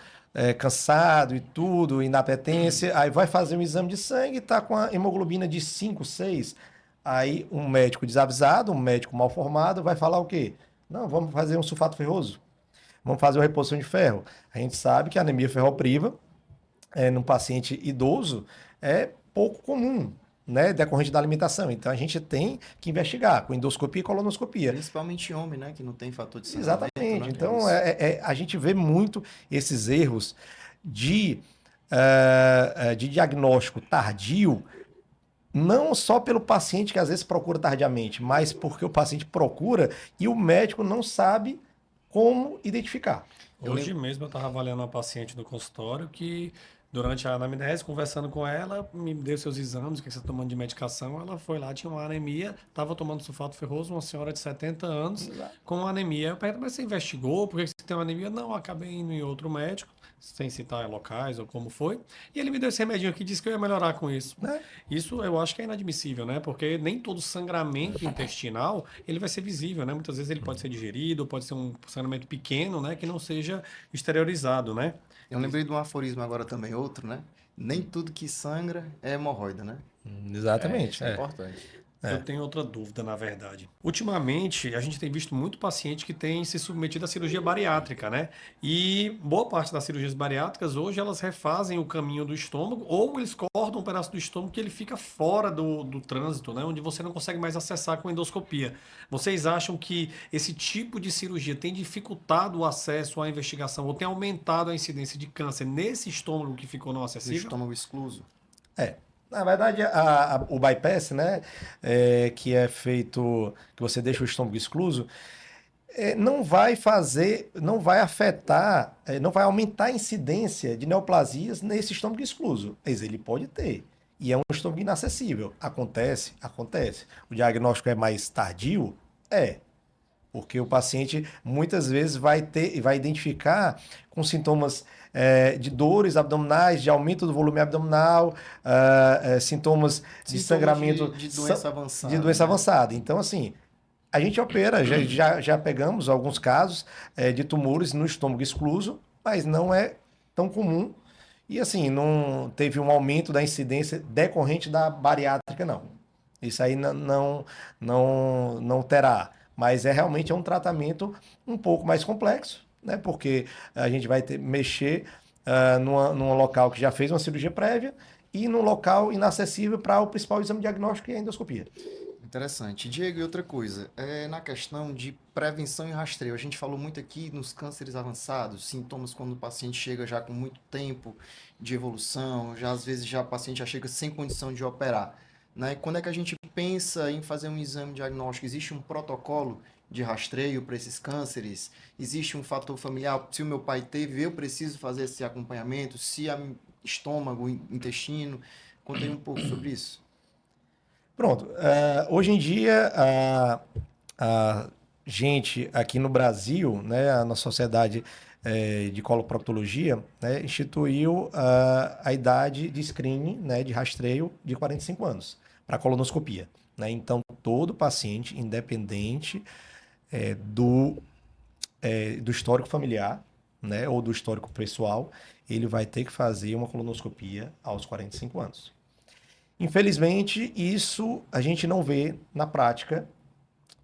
cansado e tudo, inapetência, aí vai fazer um exame de sangue, está com a hemoglobina de 5, 6, aí um médico desavisado, um médico mal formado, vai falar o quê? Não, vamos fazer um sulfato ferroso. Vamos fazer uma reposição de ferro. A gente sabe que a anemia ferropriva, num paciente idoso, é pouco comum, né? Decorrente da alimentação. Então, a gente tem que investigar com endoscopia e colonoscopia. Principalmente homem, né? Que não tem fator de sangramento. Exatamente. Né? Então, a gente vê muito esses erros de diagnóstico tardio, não só pelo paciente que às vezes procura tardiamente, mas porque o paciente procura e o médico não sabe como identificar. Hoje mesmo eu estava avaliando uma paciente no consultório que, durante a anamnese, conversando com ela, me deu seus exames, o que você está tomando de medicação. Ela foi lá, tinha uma anemia, estava tomando sulfato ferroso, uma senhora de 70 anos, com uma anemia. Eu perguntei, mas você investigou? Por que você tem uma anemia? Não, acabei indo em outro médico, sem citar locais ou como foi. E ele me deu esse remedinho aqui e disse que eu ia melhorar com isso. Isso eu acho que é inadmissível, né? Porque nem todo sangramento intestinal, ele vai ser visível, né? Muitas vezes ele pode ser digerido, pode ser um sangramento pequeno, né? Que não seja exteriorizado, né? Eu lembrei de um aforismo agora também, outro, né? Nem tudo que sangra é hemorroida, né? Exatamente. Isso é importante. Eu tenho outra dúvida, na verdade. Ultimamente, a gente tem visto muito paciente que tem se submetido à cirurgia bariátrica, né? E boa parte das cirurgias bariátricas, hoje, elas refazem o caminho do estômago ou eles cortam um pedaço do estômago que ele fica fora do trânsito, né? Onde você não consegue mais acessar com endoscopia. Vocês acham que esse tipo de cirurgia tem dificultado o acesso à investigação ou tem aumentado a incidência de câncer nesse estômago que ficou não O acessível? estômago excluso. Na verdade, o bypass, né, que é feito, que você deixa o estômago excluso, não vai afetar, não vai aumentar a incidência de neoplasias nesse estômago excluso. Mas ele pode ter. E é um estômago inacessível. Acontece. O diagnóstico é mais tardio? Porque o paciente muitas vezes vai identificar com sintomas de dores abdominais, de aumento do volume abdominal, sintomas de sangramento de doença avançada. de doença avançada. Então, assim, a gente opera, já pegamos alguns casos de tumores no estômago excluso, mas não é tão comum E assim, não teve um aumento da incidência decorrente da bariátrica, não. Isso aí não terá. Mas realmente é um tratamento um pouco mais complexo, né? Porque a gente vai mexer num local que já fez uma cirurgia prévia e num local inacessível para o principal exame diagnóstico, que é a endoscopia. Interessante. Diego, e outra coisa, na questão de prevenção e rastreio, a gente falou muito aqui nos cânceres avançados, sintomas quando o paciente chega já com muito tempo de evolução, já às vezes já o paciente já chega sem condição de operar, né? Quando é que a gente pensa em fazer um exame diagnóstico? Existe um protocolo de rastreio para esses cânceres? Existe um fator familiar? Se o meu pai teve, eu preciso fazer esse acompanhamento? Se é estômago, intestino? Conta aí um pouco sobre isso. Pronto. Hoje em dia, a gente aqui no Brasil, né, a nossa sociedade de coloproctologia, né, instituiu a idade de screening, né, de rastreio de 45 anos para colonoscopia. Né? Então, todo paciente, independente do histórico familiar, né, ou do histórico pessoal, ele vai ter que fazer uma colonoscopia aos 45 anos. Infelizmente, isso a gente não vê na prática,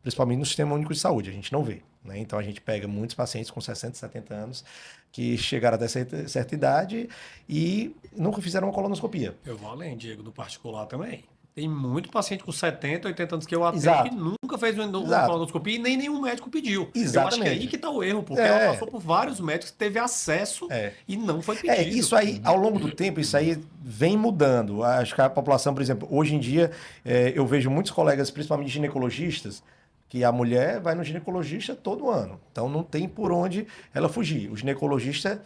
principalmente no Sistema Único de Saúde, a gente não vê. Né? Então, a gente pega muitos pacientes com 60, 70 anos que chegaram até certa idade e nunca fizeram uma colonoscopia. Eu vou além, Diego, do particular também. Tem muito paciente com 70, 80 anos que eu atendo Exato. que nunca fez uma Exato. colonoscopia e nem nenhum médico pediu. Eu acho que é Exatamente. aí que está o erro, porque ela passou por vários médicos, teve acesso e não foi pedido. Isso aí, ao longo do tempo, isso aí vem mudando. Acho que a população, por exemplo, hoje em dia, eu vejo muitos colegas, principalmente ginecologistas, que a mulher vai no ginecologista todo ano. Então não tem por onde ela fugir. O ginecologista,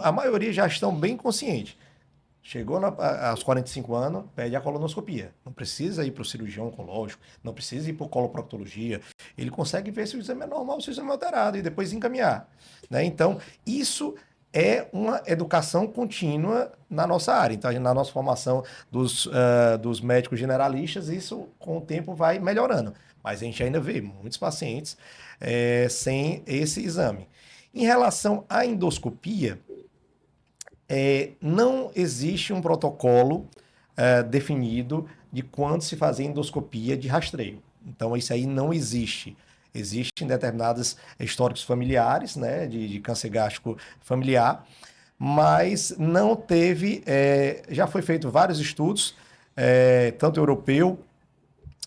a maioria já estão bem conscientes. Chegou aos 45 anos, pede a colonoscopia. Não precisa ir para o cirurgião oncológico, não precisa ir para o coloproctologia. Ele consegue ver se o exame é normal, se o exame é alterado e depois encaminhar. Né? Então, isso é uma educação contínua na nossa área. Então, na nossa formação dos médicos generalistas, isso com o tempo vai melhorando. Mas a gente ainda vê muitos pacientes sem esse exame. Em relação à endoscopia, não existe um protocolo definido de quando se fazer endoscopia de rastreio. Então, isso aí não existe. Existem determinados históricos familiares, né, de câncer gástrico familiar, mas não teve. Já foi feito vários estudos, tanto europeu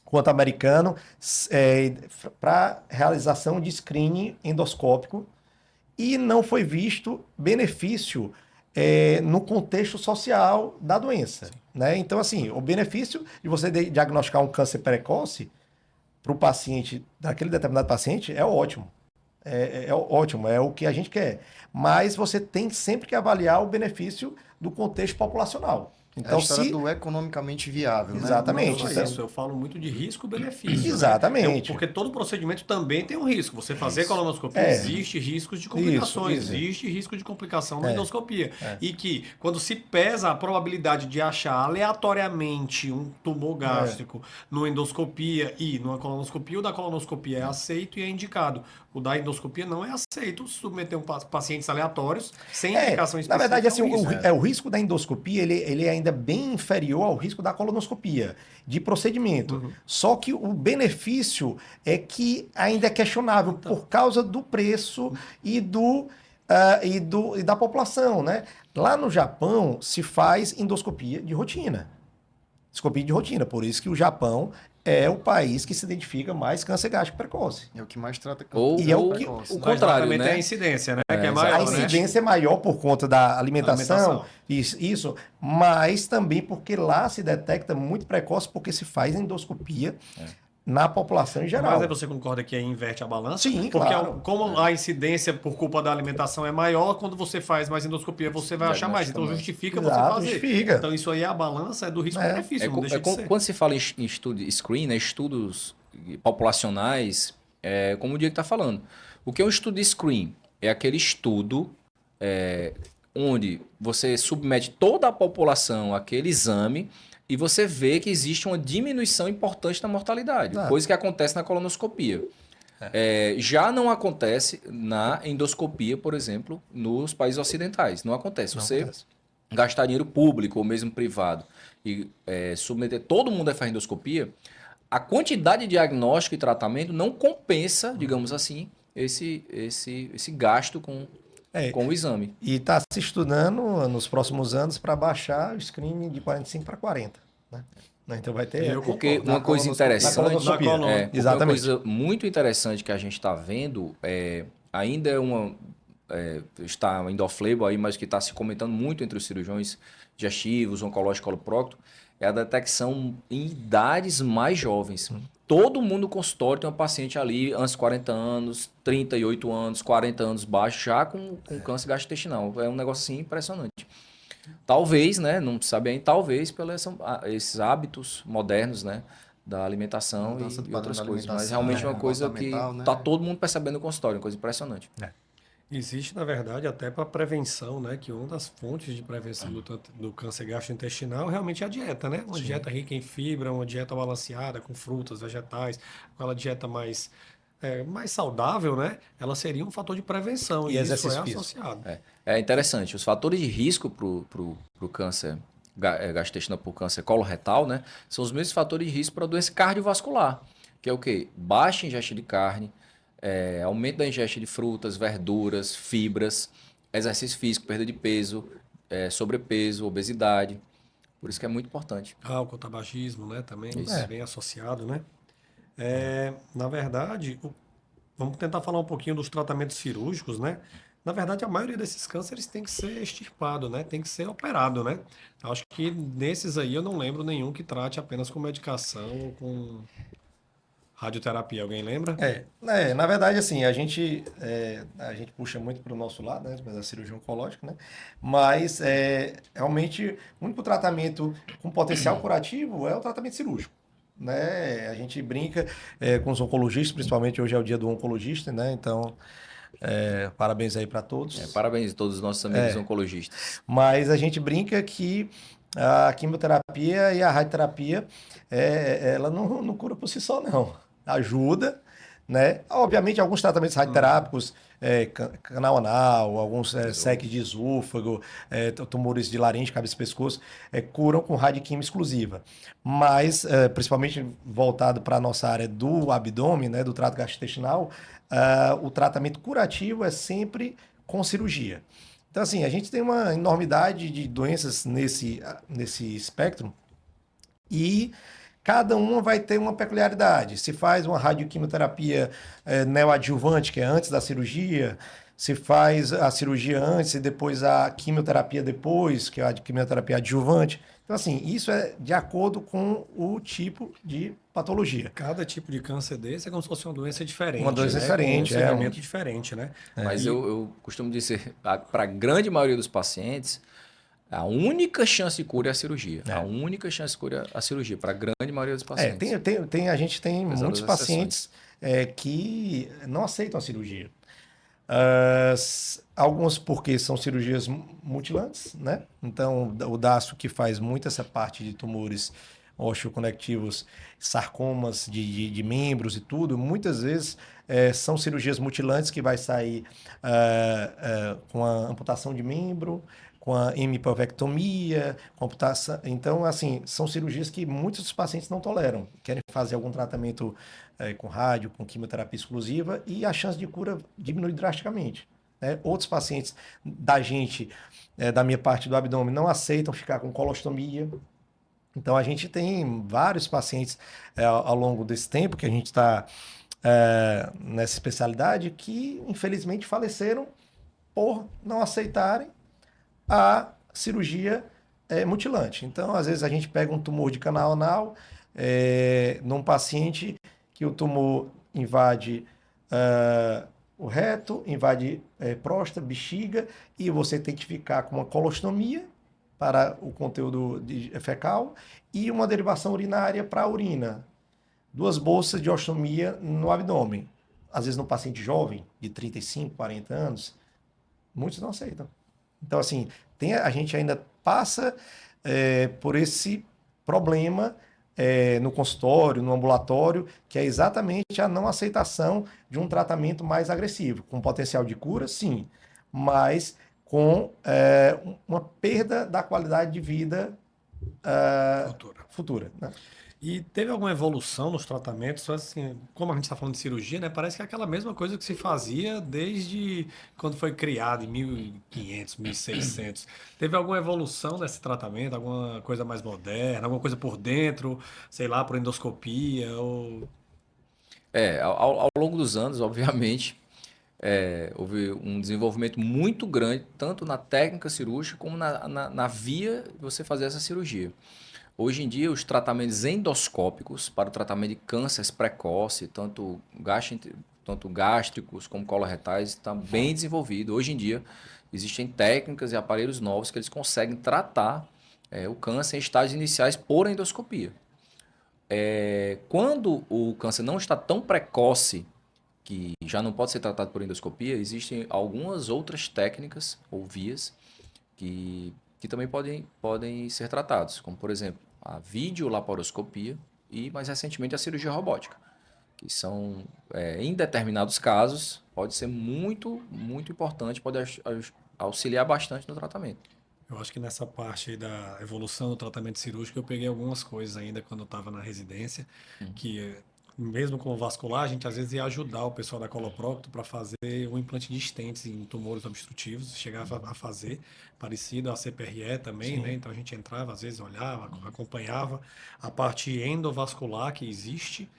quanto americano, para realização de screening endoscópico, e não foi visto benefício no contexto social da doença. Né? Então, assim, o benefício de você diagnosticar um câncer precoce para o paciente, daquele determinado paciente, é ótimo. É ótimo, é o que a gente quer. Mas você tem sempre que avaliar o benefício do contexto populacional. Então, a história do economicamente viável, exatamente, né? Não só isso, eu falo muito de risco-benefício. Exatamente. Porque todo procedimento também tem um risco. Você fazer colonoscopia, existe riscos de complicações, existe risco de complicação na endoscopia. E que, quando se pesa a probabilidade de achar aleatoriamente um tumor gástrico numa endoscopia e numa colonoscopia, o da colonoscopia é aceito e é indicado. O da endoscopia não é aceito submeter pacientes aleatórios sem indicação específica. Na verdade, assim, o risco da endoscopia ele é ainda bem inferior ao risco da colonoscopia de procedimento. Só que o benefício é que ainda é questionável por causa do preço e da população, né? Lá no Japão se faz endoscopia de rotina. Endoscopia de rotina. Por isso que o Japão é o país que se identifica mais câncer gástrico precoce. É o que mais trata câncer. precoce. O contrário, também né? tem a incidência, né? Que é maior, a incidência é maior por conta da alimentação. Alimentação. Isso, mas também porque lá se detecta muito precoce porque se faz endoscopia na população em geral. Mas aí você concorda que aí inverte a balança? Sim, porque claro. Como a incidência por culpa da alimentação é maior, quando você faz mais endoscopia, você vai achar mais. Então justifica você fazer. Justifica. Então isso aí é a balança do risco-benefício. Não deixa de ser. Quando se fala em screen, né, estudos populacionais, como o Diego está falando. O que é um estudo de screen? É aquele estudo onde você submete toda a população àquele exame e você vê que existe uma diminuição importante na mortalidade, coisa que acontece na colonoscopia. Já não acontece na endoscopia, por exemplo, nos países ocidentais. Não acontece. Você gastar dinheiro público ou mesmo privado e submeter todo mundo a endoscopia, a quantidade de diagnóstico e tratamento não compensa, digamos assim, esse gasto com o exame. E está se estudando nos próximos anos para baixar o screening de 45 para 40. Né? Então vai ter. Eu Porque concordo. uma coisa interessante, colonoscopia. porque uma Exatamente. coisa muito interessante que a gente está vendo ainda está em off-label aí, mas que está se comentando muito entre os cirurgiões digestivos, oncológicos, coloprocto, é a detecção em idades mais jovens. Todo mundo no consultório tem um paciente ali, antes de 40 anos, 38 anos, 40 anos baixo, já com câncer gastrointestinal. É um negócio assim impressionante. Talvez, né, não se sabe ainda, talvez pelos esses hábitos modernos, né, da alimentação Mudança do e padrão outras da coisas. Mas alimentação, realmente é uma coisa que comportamental, né? está todo mundo percebendo no consultório, uma coisa impressionante. Existe, na verdade, até para prevenção, né? Que uma das fontes de prevenção do câncer gastrointestinal realmente é a dieta, né? Uma dieta rica em fibra, uma dieta balanceada, com frutas, vegetais, aquela dieta mais saudável, né? Ela seria um fator de prevenção E e isso exercício é físico. associado. É interessante. Os fatores de risco para o câncer gastrointestinal por câncer coloretal, né, são os mesmos fatores de risco para a doença cardiovascular, que é o quê? Baixa ingesta de carne, aumento da ingesta de frutas, verduras, fibras, exercício físico, perda de peso, sobrepeso, obesidade. Por isso que é muito importante. Álcool, tabagismo, né? Também Isso. bem associado, né? Na verdade, vamos tentar falar um pouquinho dos tratamentos cirúrgicos, né? Na verdade, a maioria desses cânceres tem que ser extirpado, né? Tem que ser operado, né? Acho que nesses aí eu não lembro nenhum que trate apenas com medicação ou com radioterapia. Alguém lembra? Na verdade, assim, a gente puxa muito para o nosso lado, né, da cirurgia oncológica, né? Mas realmente o único tratamento com potencial curativo é o tratamento cirúrgico. Né? A gente brinca com os oncologistas, principalmente hoje é o dia do oncologista, né? Então, parabéns aí para todos. Parabéns a todos os nossos amigos oncologistas. Mas a gente brinca que a quimioterapia e a radioterapia, ela não cura por si só, não. Ajuda, né? Obviamente, alguns tratamentos radioterápicos, canal anal, alguns SEC de esôfago, tumores de laringe, cabeça e pescoço, curam com radioquimio exclusiva. Mas, principalmente voltado para a nossa área do abdômen, né, do trato gastrointestinal, o tratamento curativo é sempre com cirurgia. Então, assim, a gente tem uma enormidade de doenças nesse espectro e cada uma vai ter uma peculiaridade. Se faz uma radioquimioterapia neoadjuvante, que é antes da cirurgia, se faz a cirurgia antes e depois a quimioterapia depois, que é a quimioterapia adjuvante. Então, assim, isso é de acordo com o tipo de patologia. Cada tipo de câncer desse é como se fosse uma doença diferente. Uma doença né? diferente, Com um segmento diferente, né? Mas eu costumo dizer, para a grande maioria dos pacientes, a única chance de cura é a cirurgia. A única chance de cura é a cirurgia, para a grande maioria dos pacientes. A gente tem Apesar muitos das pacientes que não aceitam a cirurgia. Alguns porque são cirurgias mutilantes, né? Então, o DASO que faz muito essa parte de tumores osteoconectivos, sarcomas de membros e tudo, muitas vezes são cirurgias mutilantes que vai sair com a amputação de membro, com a hemipelvectomia, com amputação. Então, assim, são cirurgias que muitos dos pacientes não toleram. Querem fazer algum tratamento com rádio, com quimioterapia exclusiva e a chance de cura diminui drasticamente. Né? Outros pacientes da gente, da minha parte do abdômen, não aceitam ficar com colostomia. Então, a gente tem vários pacientes ao longo desse tempo que a gente está nessa especialidade que, infelizmente, faleceram por não aceitarem a cirurgia mutilante. Então, às vezes, a gente pega um tumor de canal anal num paciente que o tumor invade o reto, invade próstata, bexiga, e você tem que ficar com uma colostomia para o conteúdo fecal e uma derivação urinária para a urina. 2 bolsas de ostomia no abdômen. Às vezes, no paciente jovem, de 35, 40 anos, muitos não aceitam. Então, assim, a gente ainda passa por esse problema no consultório, no ambulatório, que é exatamente a não aceitação de um tratamento mais agressivo. Com potencial de cura, sim, mas com uma perda da qualidade de vida futura, né? E teve alguma evolução nos tratamentos? Assim, como a gente está falando de cirurgia, né? Parece que é aquela mesma coisa que se fazia desde quando foi criado, em 1500, 1600. Teve alguma evolução nesse tratamento? Alguma coisa mais moderna? Alguma coisa por dentro? Sei lá, por endoscopia? Ou... Ao longo dos anos, obviamente, houve um desenvolvimento muito grande, tanto na técnica cirúrgica como na via de você fazer essa cirurgia. Hoje em dia, os tratamentos endoscópicos para o tratamento de cânceres precoce, tanto gástricos como coloretais, está bem desenvolvido. Hoje em dia, existem técnicas e aparelhos novos que eles conseguem tratar o câncer em estágios iniciais por endoscopia. Quando o câncer não está tão precoce que já não pode ser tratado por endoscopia, existem algumas outras técnicas ou vias que também podem ser tratados, como por exemplo a videolaparoscopia e mais recentemente a cirurgia robótica, que são, em determinados casos, pode ser muito, muito importante, pode auxiliar bastante no tratamento. Eu acho que nessa parte aí da evolução do tratamento cirúrgico eu peguei algumas coisas ainda quando eu estava na residência, que mesmo com o vascular, a gente às vezes ia ajudar o pessoal da Coloprocto para fazer um implante de stents em tumores obstrutivos, chegava a fazer, parecido a CPRE também, né? Então a gente entrava, às vezes olhava, acompanhava a parte endovascular que existe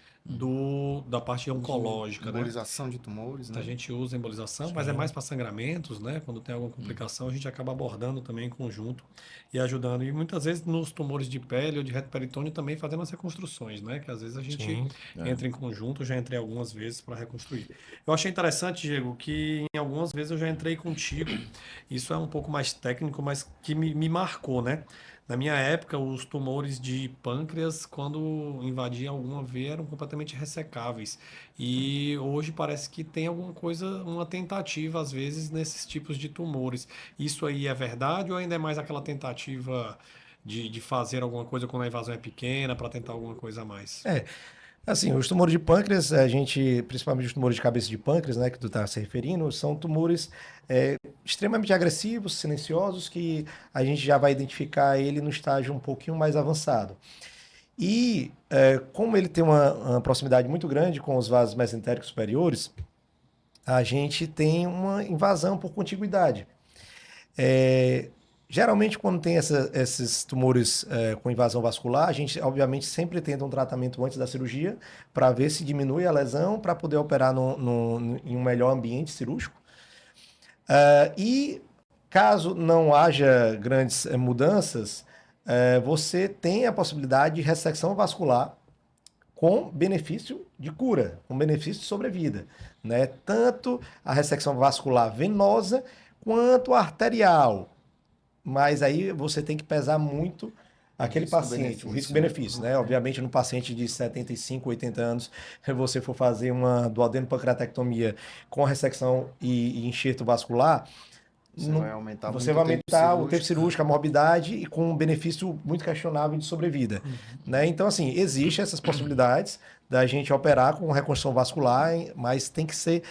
da parte oncológica, né? Embolização de tumores, A né? gente usa embolização, mas é mais para sangramentos, né? Quando tem alguma complicação, a gente acaba abordando também em conjunto e ajudando. E muitas vezes nos tumores de pele ou de reto peritônio também fazendo as reconstruções, né? Que às vezes a gente Sim. entra em conjunto, já entrei algumas vezes para reconstruir. Eu achei interessante, Diego, que em algumas vezes eu já entrei contigo. Isso é um pouco mais técnico, mas que me marcou, né? Na minha época, os tumores de pâncreas, quando invadiam alguma veia, eram completamente ressecáveis. E hoje parece que tem alguma coisa, uma tentativa, às vezes, nesses tipos de tumores. Isso aí é verdade ou ainda é mais aquela tentativa de fazer alguma coisa quando a invasão é pequena, para tentar alguma coisa a mais? Assim, os tumores de pâncreas, principalmente os tumores de cabeça de pâncreas, né, que tu está se referindo, são tumores extremamente agressivos, silenciosos, que a gente já vai identificar ele no estágio um pouquinho mais avançado. E como ele tem uma proximidade muito grande com os vasos mesentéricos superiores, a gente tem uma invasão por contiguidade. É, Geralmente, quando tem esses tumores com invasão vascular, a gente, obviamente, sempre tenta um tratamento antes da cirurgia para ver se diminui a lesão, para poder operar em um melhor ambiente cirúrgico. E caso não haja grandes mudanças, você tem a possibilidade de ressecção vascular com benefício de cura, com benefício de sobrevida, né? Tanto a ressecção vascular venosa quanto a arterial. Mas aí você tem que pesar muito aquele paciente, o risco-benefício, né? Obviamente, no paciente de 75, 80 anos, se você for fazer uma duodenopancreatectomia com ressecção e enxerto vascular, Você vai aumentar você muito vai o tempo aumentar o tempo cirúrgico. cirúrgico, a morbidade e com um benefício muito questionável de sobrevida, né? Então, assim, existem essas possibilidades da gente operar com reconstrução vascular, mas tem que ser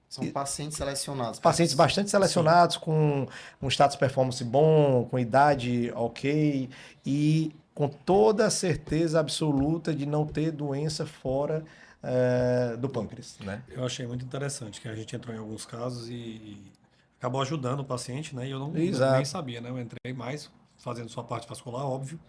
São pacientes selecionados para pacientes isso. bastante selecionados, com um status performance bom, com idade ok e com toda a certeza absoluta de não ter doença fora do pâncreas, né? Eu achei muito interessante que a gente entrou em alguns casos e acabou ajudando o paciente, né? E eu nem Exato. sabia, né? Eu entrei mais fazendo sua parte vascular, óbvio,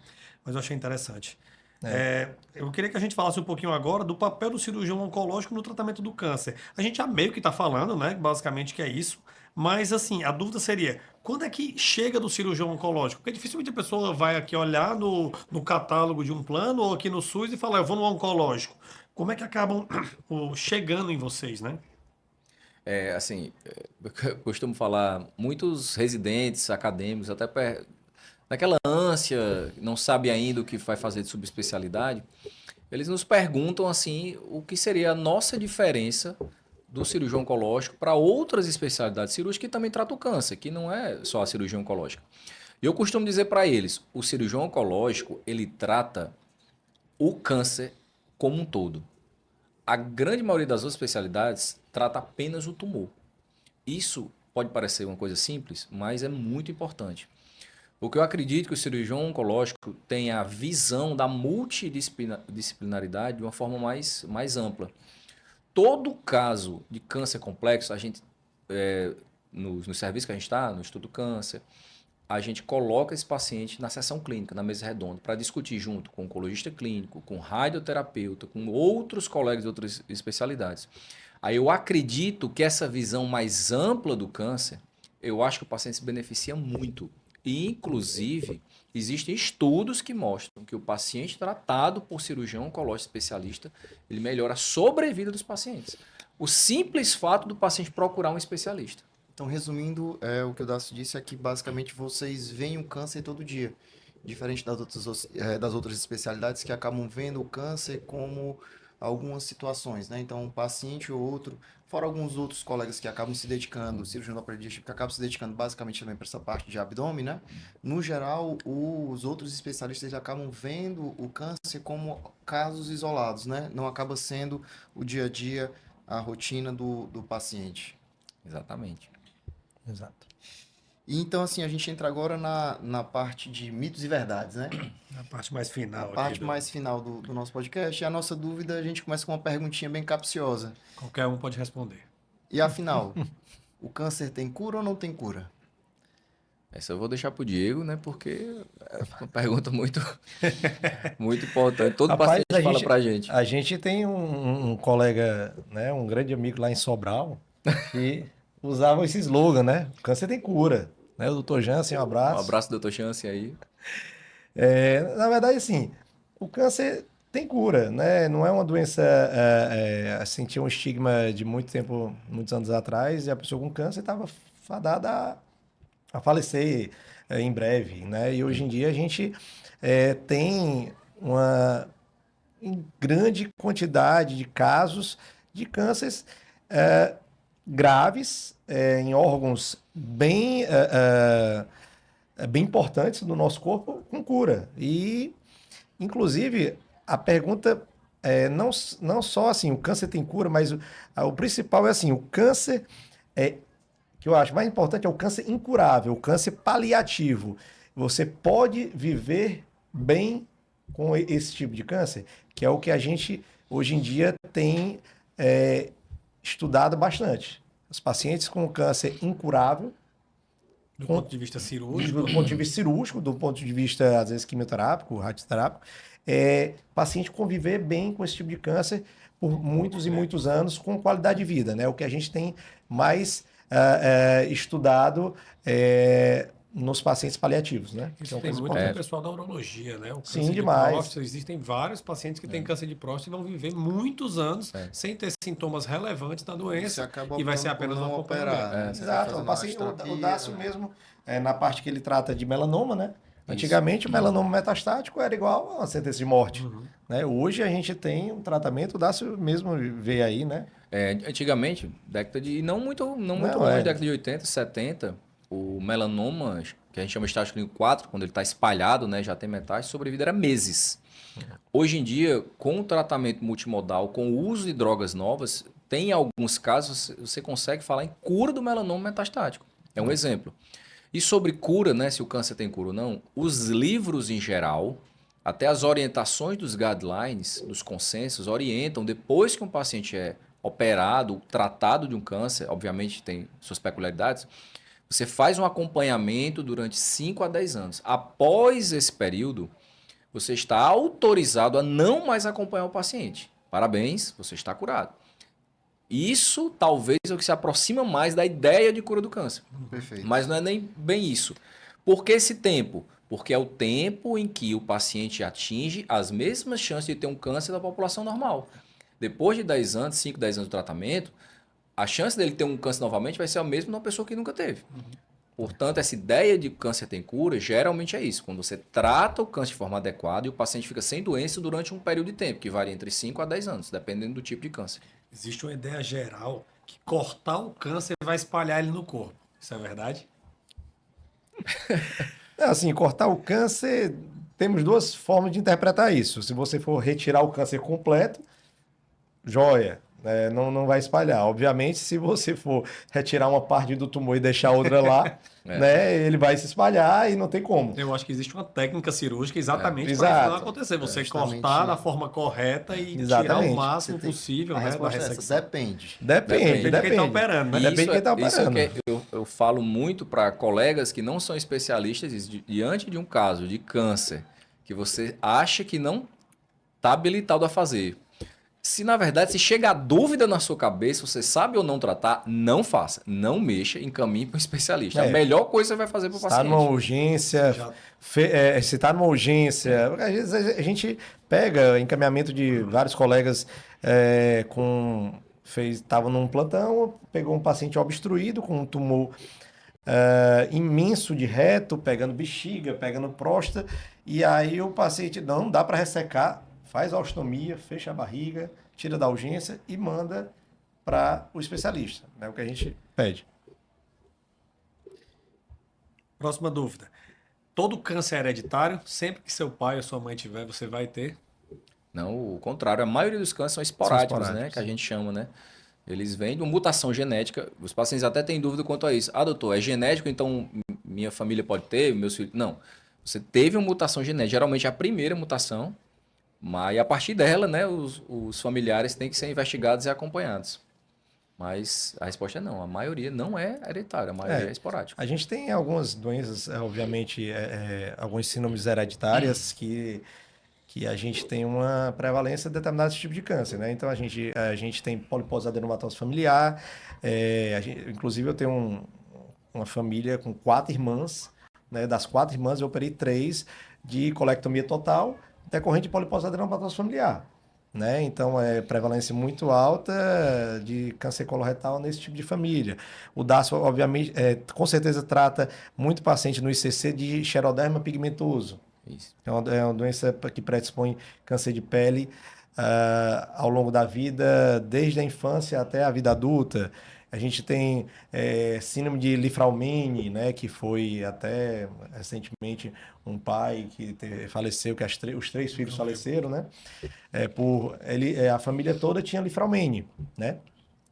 mas eu achei interessante. É. Eu queria que a gente falasse um pouquinho agora do papel do cirurgião oncológico no tratamento do câncer. A gente já meio que está falando, né? Basicamente que é isso. Mas, assim, a dúvida seria, quando é que chega do cirurgião oncológico? Porque dificilmente a pessoa vai aqui olhar no catálogo de um plano ou aqui no SUS e falar, eu vou no oncológico. Como é que acabam chegando em vocês, né? Eu costumo falar, muitos residentes, acadêmicos, naquela ânsia, não sabe ainda o que vai fazer de subespecialidade, eles nos perguntam assim, o que seria a nossa diferença do cirurgião oncológico para outras especialidades cirúrgicas que também tratam o câncer, que não é só a cirurgia oncológica. E eu costumo dizer para eles, o cirurgião oncológico, ele trata o câncer como um todo. A grande maioria das outras especialidades trata apenas o tumor. Isso pode parecer uma coisa simples, mas é muito importante. Porque eu acredito que o cirurgião oncológico tem a visão da multidisciplinaridade de uma forma mais ampla. Todo caso de câncer complexo, a gente, no serviço que a gente está, no Estudo Câncer, a gente coloca esse paciente na sessão clínica, na mesa redonda, para discutir junto com o oncologista clínico, com o radioterapeuta, com outros colegas de outras especialidades. Aí eu acredito que essa visão mais ampla do câncer, eu acho que o paciente se beneficia muito. E, inclusive, existem estudos que mostram que o paciente tratado por cirurgião oncológico especialista, ele melhora a sobrevida dos pacientes. O simples fato do paciente procurar um especialista. Então, resumindo, o que o Dácio disse é que basicamente vocês veem o câncer todo dia, diferente das outras especialidades que acabam vendo o câncer como algumas situações, né? Então, um paciente ou outro, fora alguns outros colegas que acabam se dedicando, cirurgião do aparelho digestivo, que acabam se dedicando basicamente também para essa parte de abdômen, né? No geral, os outros especialistas acabam vendo o câncer como casos isolados, né? Não acaba sendo o dia a dia, a rotina do paciente. Exatamente. Exato. E então, assim, a gente entra agora na parte de mitos e verdades, né? A parte mais final A parte aqui. mais final do nosso podcast. E a nossa dúvida, a gente começa com uma perguntinha bem capciosa. Qualquer um pode responder. E afinal, o câncer tem cura ou não tem cura? Essa eu vou deixar para o Diego, né? Porque é uma pergunta muito, muito importante. Todo Rapaz, paciente fala para a gente. A gente tem um colega, né, um grande amigo lá em Sobral, que usava esse slogan, né? O câncer tem cura. Né? O doutor Jansen, um abraço. Um abraço, doutor Chance aí. Na verdade, assim, o câncer tem cura, né? Não é uma doença, assim, tinha um estigma de muito tempo, muitos anos atrás, e a pessoa com câncer estava fadada a falecer em breve, né? E hoje em dia a gente tem uma grande quantidade de casos de cânceres graves em órgãos bem importantes do nosso corpo com cura. E, inclusive, a pergunta não só assim, o câncer tem cura, mas o principal é assim, o câncer que eu acho mais importante é o câncer incurável, o câncer paliativo. Você pode viver bem com esse tipo de câncer, que é o que a gente hoje em dia tem estudado bastante. Os pacientes com câncer incurável, Do ponto de vista cirúrgico. do ponto de vista cirúrgico, do ponto de vista, às vezes, quimioterápico, radioterápico, paciente conviver bem com esse tipo de câncer por muitos e muitos anos com qualidade de vida, né? O que a gente tem mais estudado nos pacientes paliativos, né? Isso Então, tem coisa muito importante. no pessoal da urologia, né? O Sim, câncer de demais. próstata, existem vários pacientes que têm câncer de próstata e vão viver muitos anos sem ter sintomas relevantes da Você doença acaba e vai ser optando por apenas não um acompanhamento. operar. Você vai Exato, fazendo o, paciente, radioterapia, o Dácio né? mesmo, na parte que ele trata de melanoma, né? Antigamente o melanoma metastático era igual a uma sentença de morte. Né? Hoje a gente tem um tratamento, o Dácio mesmo veio aí, né? Antigamente, década de. Não muito longe, década de 80, 70, o melanoma, que a gente chama de estágio clínico 4, quando ele está espalhado, né, já tem metástase, sobrevida era meses. Hoje em dia, com o tratamento multimodal, com o uso de drogas novas, tem alguns casos você consegue falar em cura do melanoma metastático. É um exemplo. E sobre cura, né, se o câncer tem cura ou não, os livros em geral, até as orientações dos guidelines, dos consensos, orientam, depois que um paciente é operado, tratado de um câncer, obviamente tem suas peculiaridades, você faz um acompanhamento durante 5 a 10 anos. Após esse período, você está autorizado a não mais acompanhar o paciente. Parabéns, você está curado. Isso talvez é o que se aproxima mais da ideia de cura do câncer. Perfeito. Mas não é nem bem isso. Por que esse tempo? Porque é o tempo em que o paciente atinge as mesmas chances de ter um câncer da população normal. Depois de 10 anos, 5, 10 anos de tratamento, a chance dele ter um câncer novamente vai ser a mesma de uma pessoa que nunca teve. Portanto, essa ideia de que o câncer tem cura, geralmente é isso. Quando você trata o câncer de forma adequada e o paciente fica sem doença durante um período de tempo, que varia entre 5 a 10 anos, dependendo do tipo de câncer. Existe uma ideia geral que cortar o câncer vai espalhar ele no corpo. Isso é verdade? Assim, cortar o câncer, temos duas formas de interpretar isso. Se você for retirar o câncer completo, joia, Não vai espalhar. Obviamente, se você for retirar uma parte do tumor e deixar outra lá, né, ele vai se espalhar e não tem como. Eu acho que existe uma técnica cirúrgica exatamente para isso Exato. não acontecer. Você Justamente. cortar da forma correta e tirar Exatamente. o máximo Você tem- possível, A né, da resposta é essa, ressecção. depende. Depende. de quem tá operando, né? Depende de quem tá operando. Isso que eu falo muito para colegas que não são especialistas, diante de um caso de câncer que você acha que não está habilitado a fazer. Se na verdade, se chega a dúvida na sua cabeça, você sabe ou não tratar, não faça. Não mexa, encaminhe para um especialista. A melhor coisa que você vai fazer para o Está paciente. numa urgência, se está numa urgência, às vezes a gente pega encaminhamento de vários colegas estavam num plantão, pegou um paciente obstruído com um tumor imenso de reto, pegando bexiga, pegando próstata, e aí o paciente não dá para ressecar, faz a ostomia, fecha a barriga, tira da urgência e manda para o especialista, né? O que a gente pede. Próxima dúvida. Todo câncer é hereditário? Sempre que seu pai ou sua mãe tiver, você vai ter? Não, o contrário. A maioria dos cânceres são esporádicos, né? esporádicos. Que a gente chama, né? Eles vêm de uma mutação genética. Os pacientes até têm dúvida quanto a isso. Ah, doutor, é genético, então minha família pode ter, meus filhos... Não. Você teve uma mutação genética. Geralmente é a primeira mutação, mas a partir dela, né, os familiares têm que ser investigados e acompanhados. Mas a resposta é não. A maioria não é hereditária, a maioria é esporádica. A gente tem algumas doenças, obviamente, algumas síndromes hereditárias que a gente tem uma prevalência de determinados tipos de câncer, né? Então, a gente tem polipose adenomatose familiar, inclusive eu tenho uma família com 4 irmãs, né? Das 4 irmãs eu operei 3 de colectomia total, decorrente de polipose adenomatose familiar, né? Então, é prevalência muito alta de câncer coloretal nesse tipo de família. O DASO, obviamente, com certeza trata muito paciente no ICC de xeroderma pigmentoso. Isso. É uma doença que predispõe câncer de pele ao longo da vida, desde a infância até a vida adulta. A gente tem síndrome de Li-Fraumeni, né, que foi até recentemente um pai que faleceu, que os 3 filhos faleceram, né? A família toda tinha Li-Fraumeni, né?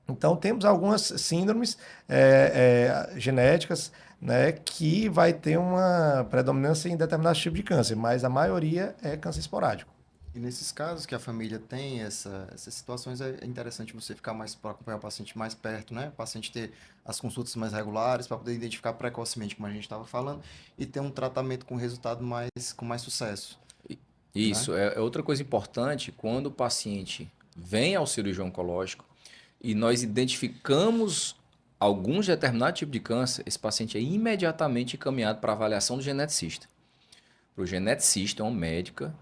Então, temos algumas síndromes genéticas, né, que vai ter uma predominância em determinados tipos de câncer, mas a maioria é câncer esporádico. E nesses casos que a família tem essas situações, é interessante você ficar mais para acompanhar o paciente mais perto, né? O paciente ter as consultas mais regulares para poder identificar precocemente, como a gente estava falando, e ter um tratamento com resultado com mais sucesso. Isso, Né? é outra coisa importante, quando o paciente vem ao cirurgião oncológico e nós identificamos alguns determinados tipos de câncer, esse paciente é imediatamente encaminhado para avaliação do geneticista. O geneticista é um médico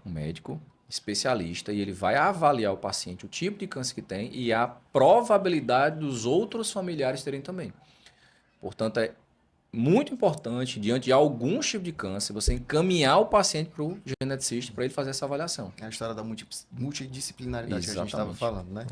especialista, e ele vai avaliar o paciente, o tipo de câncer que tem e a probabilidade dos outros familiares terem também. Portanto, é muito importante, diante de alguns tipos de câncer, você encaminhar o paciente para o geneticista para ele fazer essa avaliação. É a história da multidisciplinaridade que a gente estava Exatamente. falando, né?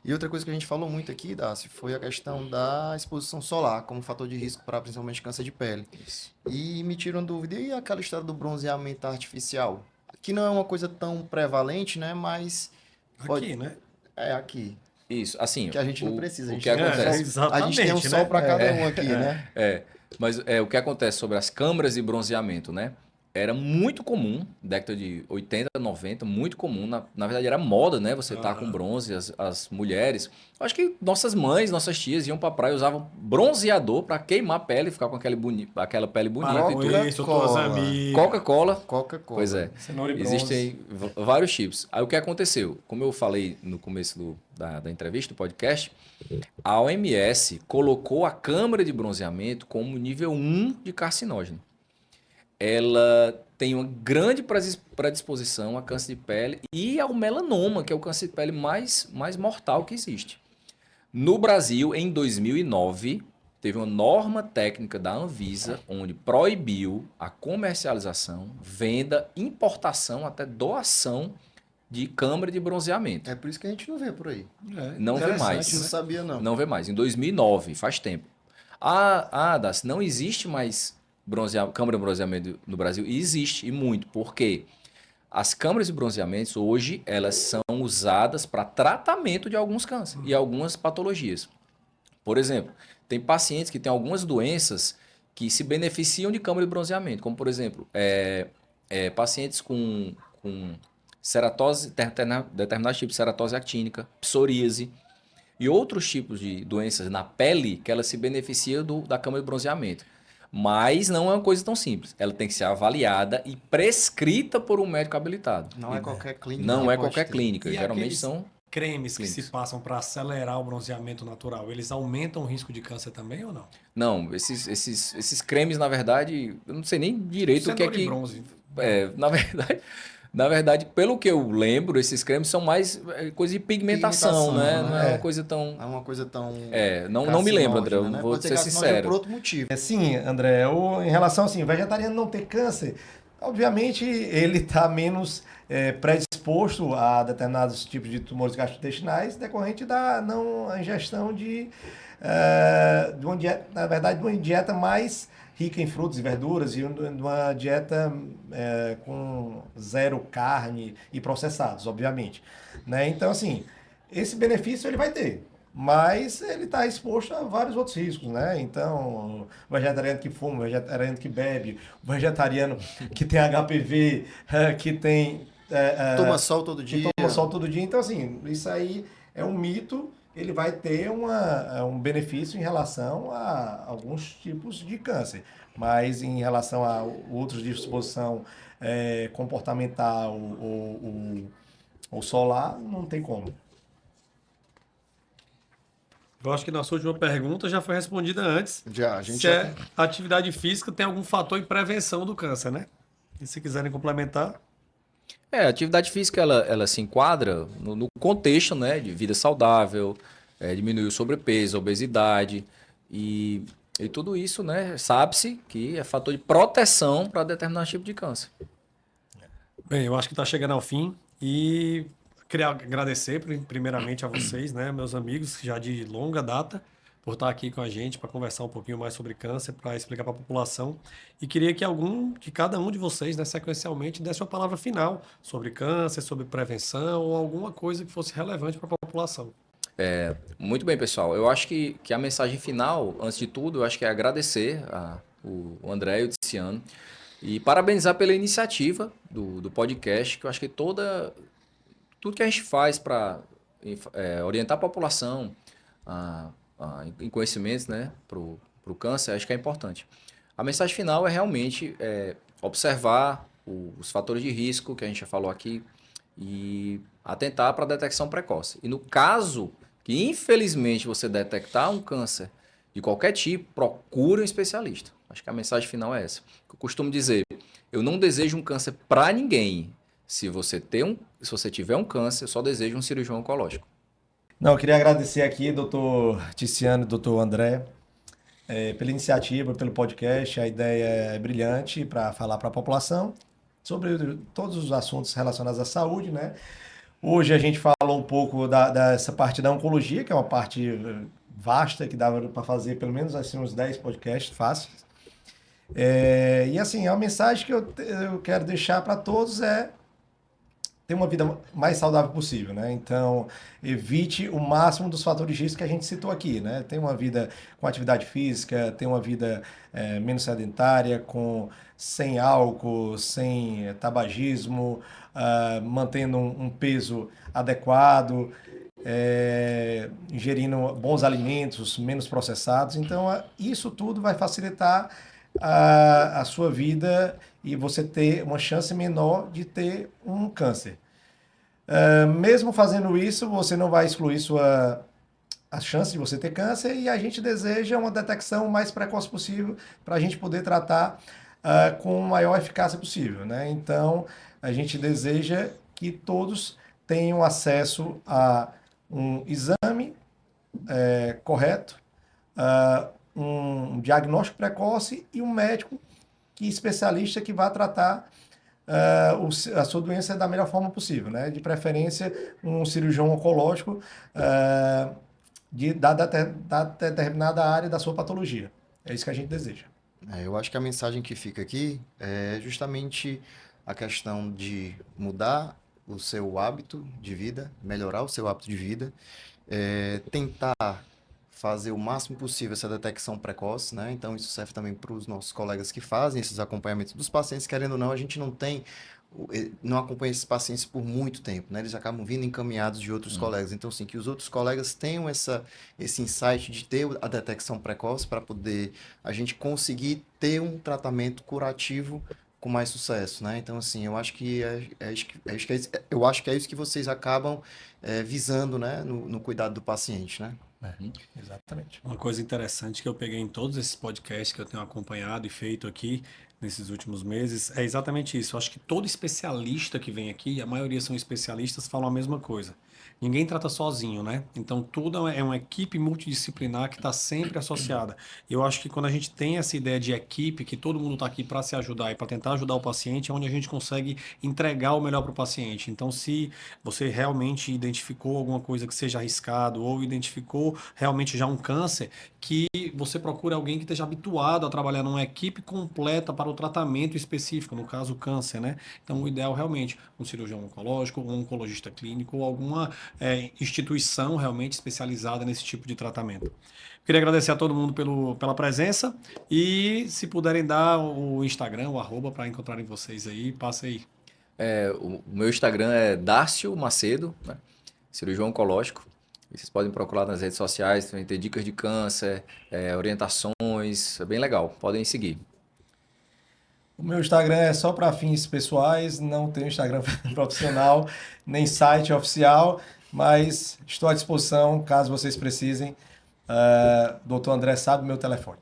E outra coisa que a gente falou muito aqui, Dácio, foi a questão da exposição solar como fator de risco para principalmente câncer de pele. Isso. E me tira uma dúvida, e aquela história do bronzeamento artificial? Que não é uma coisa tão prevalente, né? Mas Aqui, né? é aqui. Isso, assim, Que a gente não precisa. A o gente que tem acontece? exatamente, a gente tem um sol né? para cada um aqui, né? Mas o que acontece sobre as câmaras de bronzeamento, né? Era muito comum, década de 80, 90, muito comum. Na verdade, era moda, né? Você tá com bronze, as mulheres. Acho que nossas mães, nossas tias iam pra praia e usavam bronzeador para queimar a pele, ficar com aquela pele bonita Para e com tudo. isso, tuas Coca-Cola. amigas. Coca-Cola. Coca-Cola. Pois é. Cenoura e bronze. Existem vários tipos. Aí o que aconteceu? Como eu falei no começo da entrevista, do podcast, a OMS colocou a câmara de bronzeamento como nível 1 de carcinógeno. Ela tem uma grande predisposição a câncer de pele e ao melanoma, que é o câncer de pele mais mortal que existe. No Brasil, em 2009, teve uma norma técnica da Anvisa, onde proibiu a comercialização, venda, importação, até doação de câmara de bronzeamento. É por isso que a gente não vê por aí. Não vê A mais. gente não sabia, não. Não vê mais. Em 2009, faz tempo. Dácio, não existe mais câmara de bronzeamento no Brasil. E existe, e muito. Por quê? As câmeras de bronzeamento hoje elas são usadas para tratamento de alguns cânceres e algumas patologias. Por exemplo, tem pacientes que têm algumas doenças que se beneficiam de câmara de bronzeamento, como por exemplo, pacientes com ceratose, determinados tipos de ceratose actínica, psoríase e outros tipos de doenças na pele que ela se beneficia da câmara de bronzeamento. Mas não é uma coisa tão simples. Ela tem que ser avaliada e prescrita por um médico habilitado. Não é qualquer clínica. Não que é pode qualquer ter. clínica. E Geralmente aqueles são... cremes que se clínicos. passam para acelerar o bronzeamento natural, eles aumentam o risco de câncer também ou não? Não, esses cremes, na verdade, eu não sei nem direito o que é Cenoura e que... bronze. Na verdade, pelo que eu lembro, esses cremes são mais coisa de pigmentação, né? Pigmentação, Não né? é uma coisa tão... Não é uma coisa tão não me lembro, André, eu carcinógena, né? vou Pode ser ser carcinógena sincero. por outro motivo. Sim, André, em relação assim, o vegetariano não ter câncer, obviamente ele está menos predisposto a determinados tipos de tumores gastrointestinais decorrente da não ingestão de uma dieta, na verdade, de uma dieta mais rica em frutas e verduras e de uma dieta com zero carne e processados, obviamente. Né? Então, assim, esse benefício ele vai ter. Mas ele está exposto a vários outros riscos, né? Então, o vegetariano que fuma, o vegetariano que bebe, o vegetariano que tem HPV, que tem... Toma sol todo que dia. toma sol todo dia. Então, assim, isso aí é um mito. Ele vai ter um benefício em relação a alguns tipos de câncer. Mas em relação a outros de disposição comportamental ou solar, não tem como. Eu acho que nossa última pergunta já foi respondida antes. Já, a gente Se já a atividade física tem algum fator em prevenção do câncer, né? E se quiserem complementar, A atividade física ela se enquadra no contexto, né, de vida saudável, diminuir o sobrepeso, a obesidade e tudo isso, né, sabe-se que é fator de proteção para determinado tipo de câncer. bem, eu acho que está chegando ao fim e queria agradecer primeiramente a vocês, né, meus amigos, já de longa data, por estar aqui com a gente para conversar um pouquinho mais sobre câncer, para explicar para a população. E queria que cada um de vocês, né, sequencialmente, desse uma palavra final sobre câncer, sobre prevenção ou alguma coisa que fosse relevante para a população. Muito bem, pessoal. Eu acho que a mensagem final, antes de tudo, eu acho que é agradecer o André e o Tiziano e parabenizar pela iniciativa do podcast, que eu acho que tudo que a gente faz para orientar a população em conhecimentos, né, para o câncer, acho que é importante. A mensagem final é realmente observar os fatores de risco que a gente já falou aqui e atentar para a detecção precoce. E no caso que, infelizmente, você detectar um câncer de qualquer tipo, procure um especialista. Acho que a mensagem final é essa. Eu costumo dizer, eu não desejo um câncer para ninguém. Se você tiver um câncer, eu só desejo um cirurgião oncológico. Não, eu queria agradecer aqui, doutor Tiziano e doutor André, pela iniciativa, pelo podcast. A ideia é brilhante para falar para a população sobre todos os assuntos relacionados à saúde, né? Hoje a gente falou um pouco dessa parte da oncologia, que é uma parte vasta, que dava para fazer pelo menos assim, uns 10 podcasts fáceis. E assim, a mensagem que eu quero deixar para todos é ter uma vida mais saudável possível, né? Então, evite o máximo dos fatores de risco que a gente citou aqui, né? Tem uma vida com atividade física, tem uma vida menos sedentária, sem álcool, sem tabagismo, mantendo um peso adequado, ingerindo bons alimentos, menos processados. Então, isso tudo vai facilitar a sua vida e você ter uma chance menor de ter um câncer. Mesmo fazendo isso, você não vai excluir a chance de você ter câncer e a gente deseja uma detecção mais precoce possível para a gente poder tratar com a maior eficácia possível, né? Então, a gente deseja que todos tenham acesso a um exame correto, um diagnóstico precoce e um médico especialista que vai tratar a sua doença da melhor forma possível, né? De preferência, um cirurgião oncológico da determinada área da sua patologia. É isso que a gente deseja. Eu acho que a mensagem que fica aqui é justamente a questão de mudar o seu hábito de vida, melhorar o seu hábito de vida, tentar fazer o máximo possível essa detecção precoce, né? Então, isso serve também para os nossos colegas que fazem esses acompanhamentos dos pacientes, querendo ou não, a gente não acompanha esses pacientes por muito tempo, né? Eles acabam vindo encaminhados de outros colegas. Então, assim, que os outros colegas tenham esse insight de ter a detecção precoce para poder a gente conseguir ter um tratamento curativo com mais sucesso, né? Então, assim, eu acho que eu acho que é isso que vocês acabam visando, né? No cuidado do paciente, né? Exatamente. Uma coisa interessante que eu peguei em todos esses podcasts que eu tenho acompanhado e feito aqui nesses últimos meses é exatamente isso. Eu acho que todo especialista que vem aqui, a maioria são especialistas, falam a mesma coisa. Ninguém trata sozinho, né? Então tudo é uma equipe multidisciplinar que está sempre associada. E eu acho que quando a gente tem essa ideia de equipe, que todo mundo está aqui para se ajudar e para tentar ajudar o paciente, é onde a gente consegue entregar o melhor para o paciente. Então, se você realmente identificou alguma coisa que seja arriscado ou identificou realmente já um câncer, que você procure alguém que esteja habituado a trabalhar numa equipe completa para o tratamento específico, no caso câncer, né? Então, o ideal realmente um cirurgião oncológico, um oncologista clínico ou alguma instituição realmente especializada nesse tipo de tratamento. Queria agradecer a todo mundo pela presença e se puderem dar o Instagram, o @ para encontrarem vocês aí, passa aí. O meu Instagram é Darcio Macedo, né? Cirurgião oncológico. E vocês podem procurar nas redes sociais, também ter dicas de câncer, orientações, é bem legal. Podem seguir. O meu Instagram é só para fins pessoais, não tenho Instagram profissional, nem site oficial, mas estou à disposição caso vocês precisem. Doutor André sabe o meu telefone.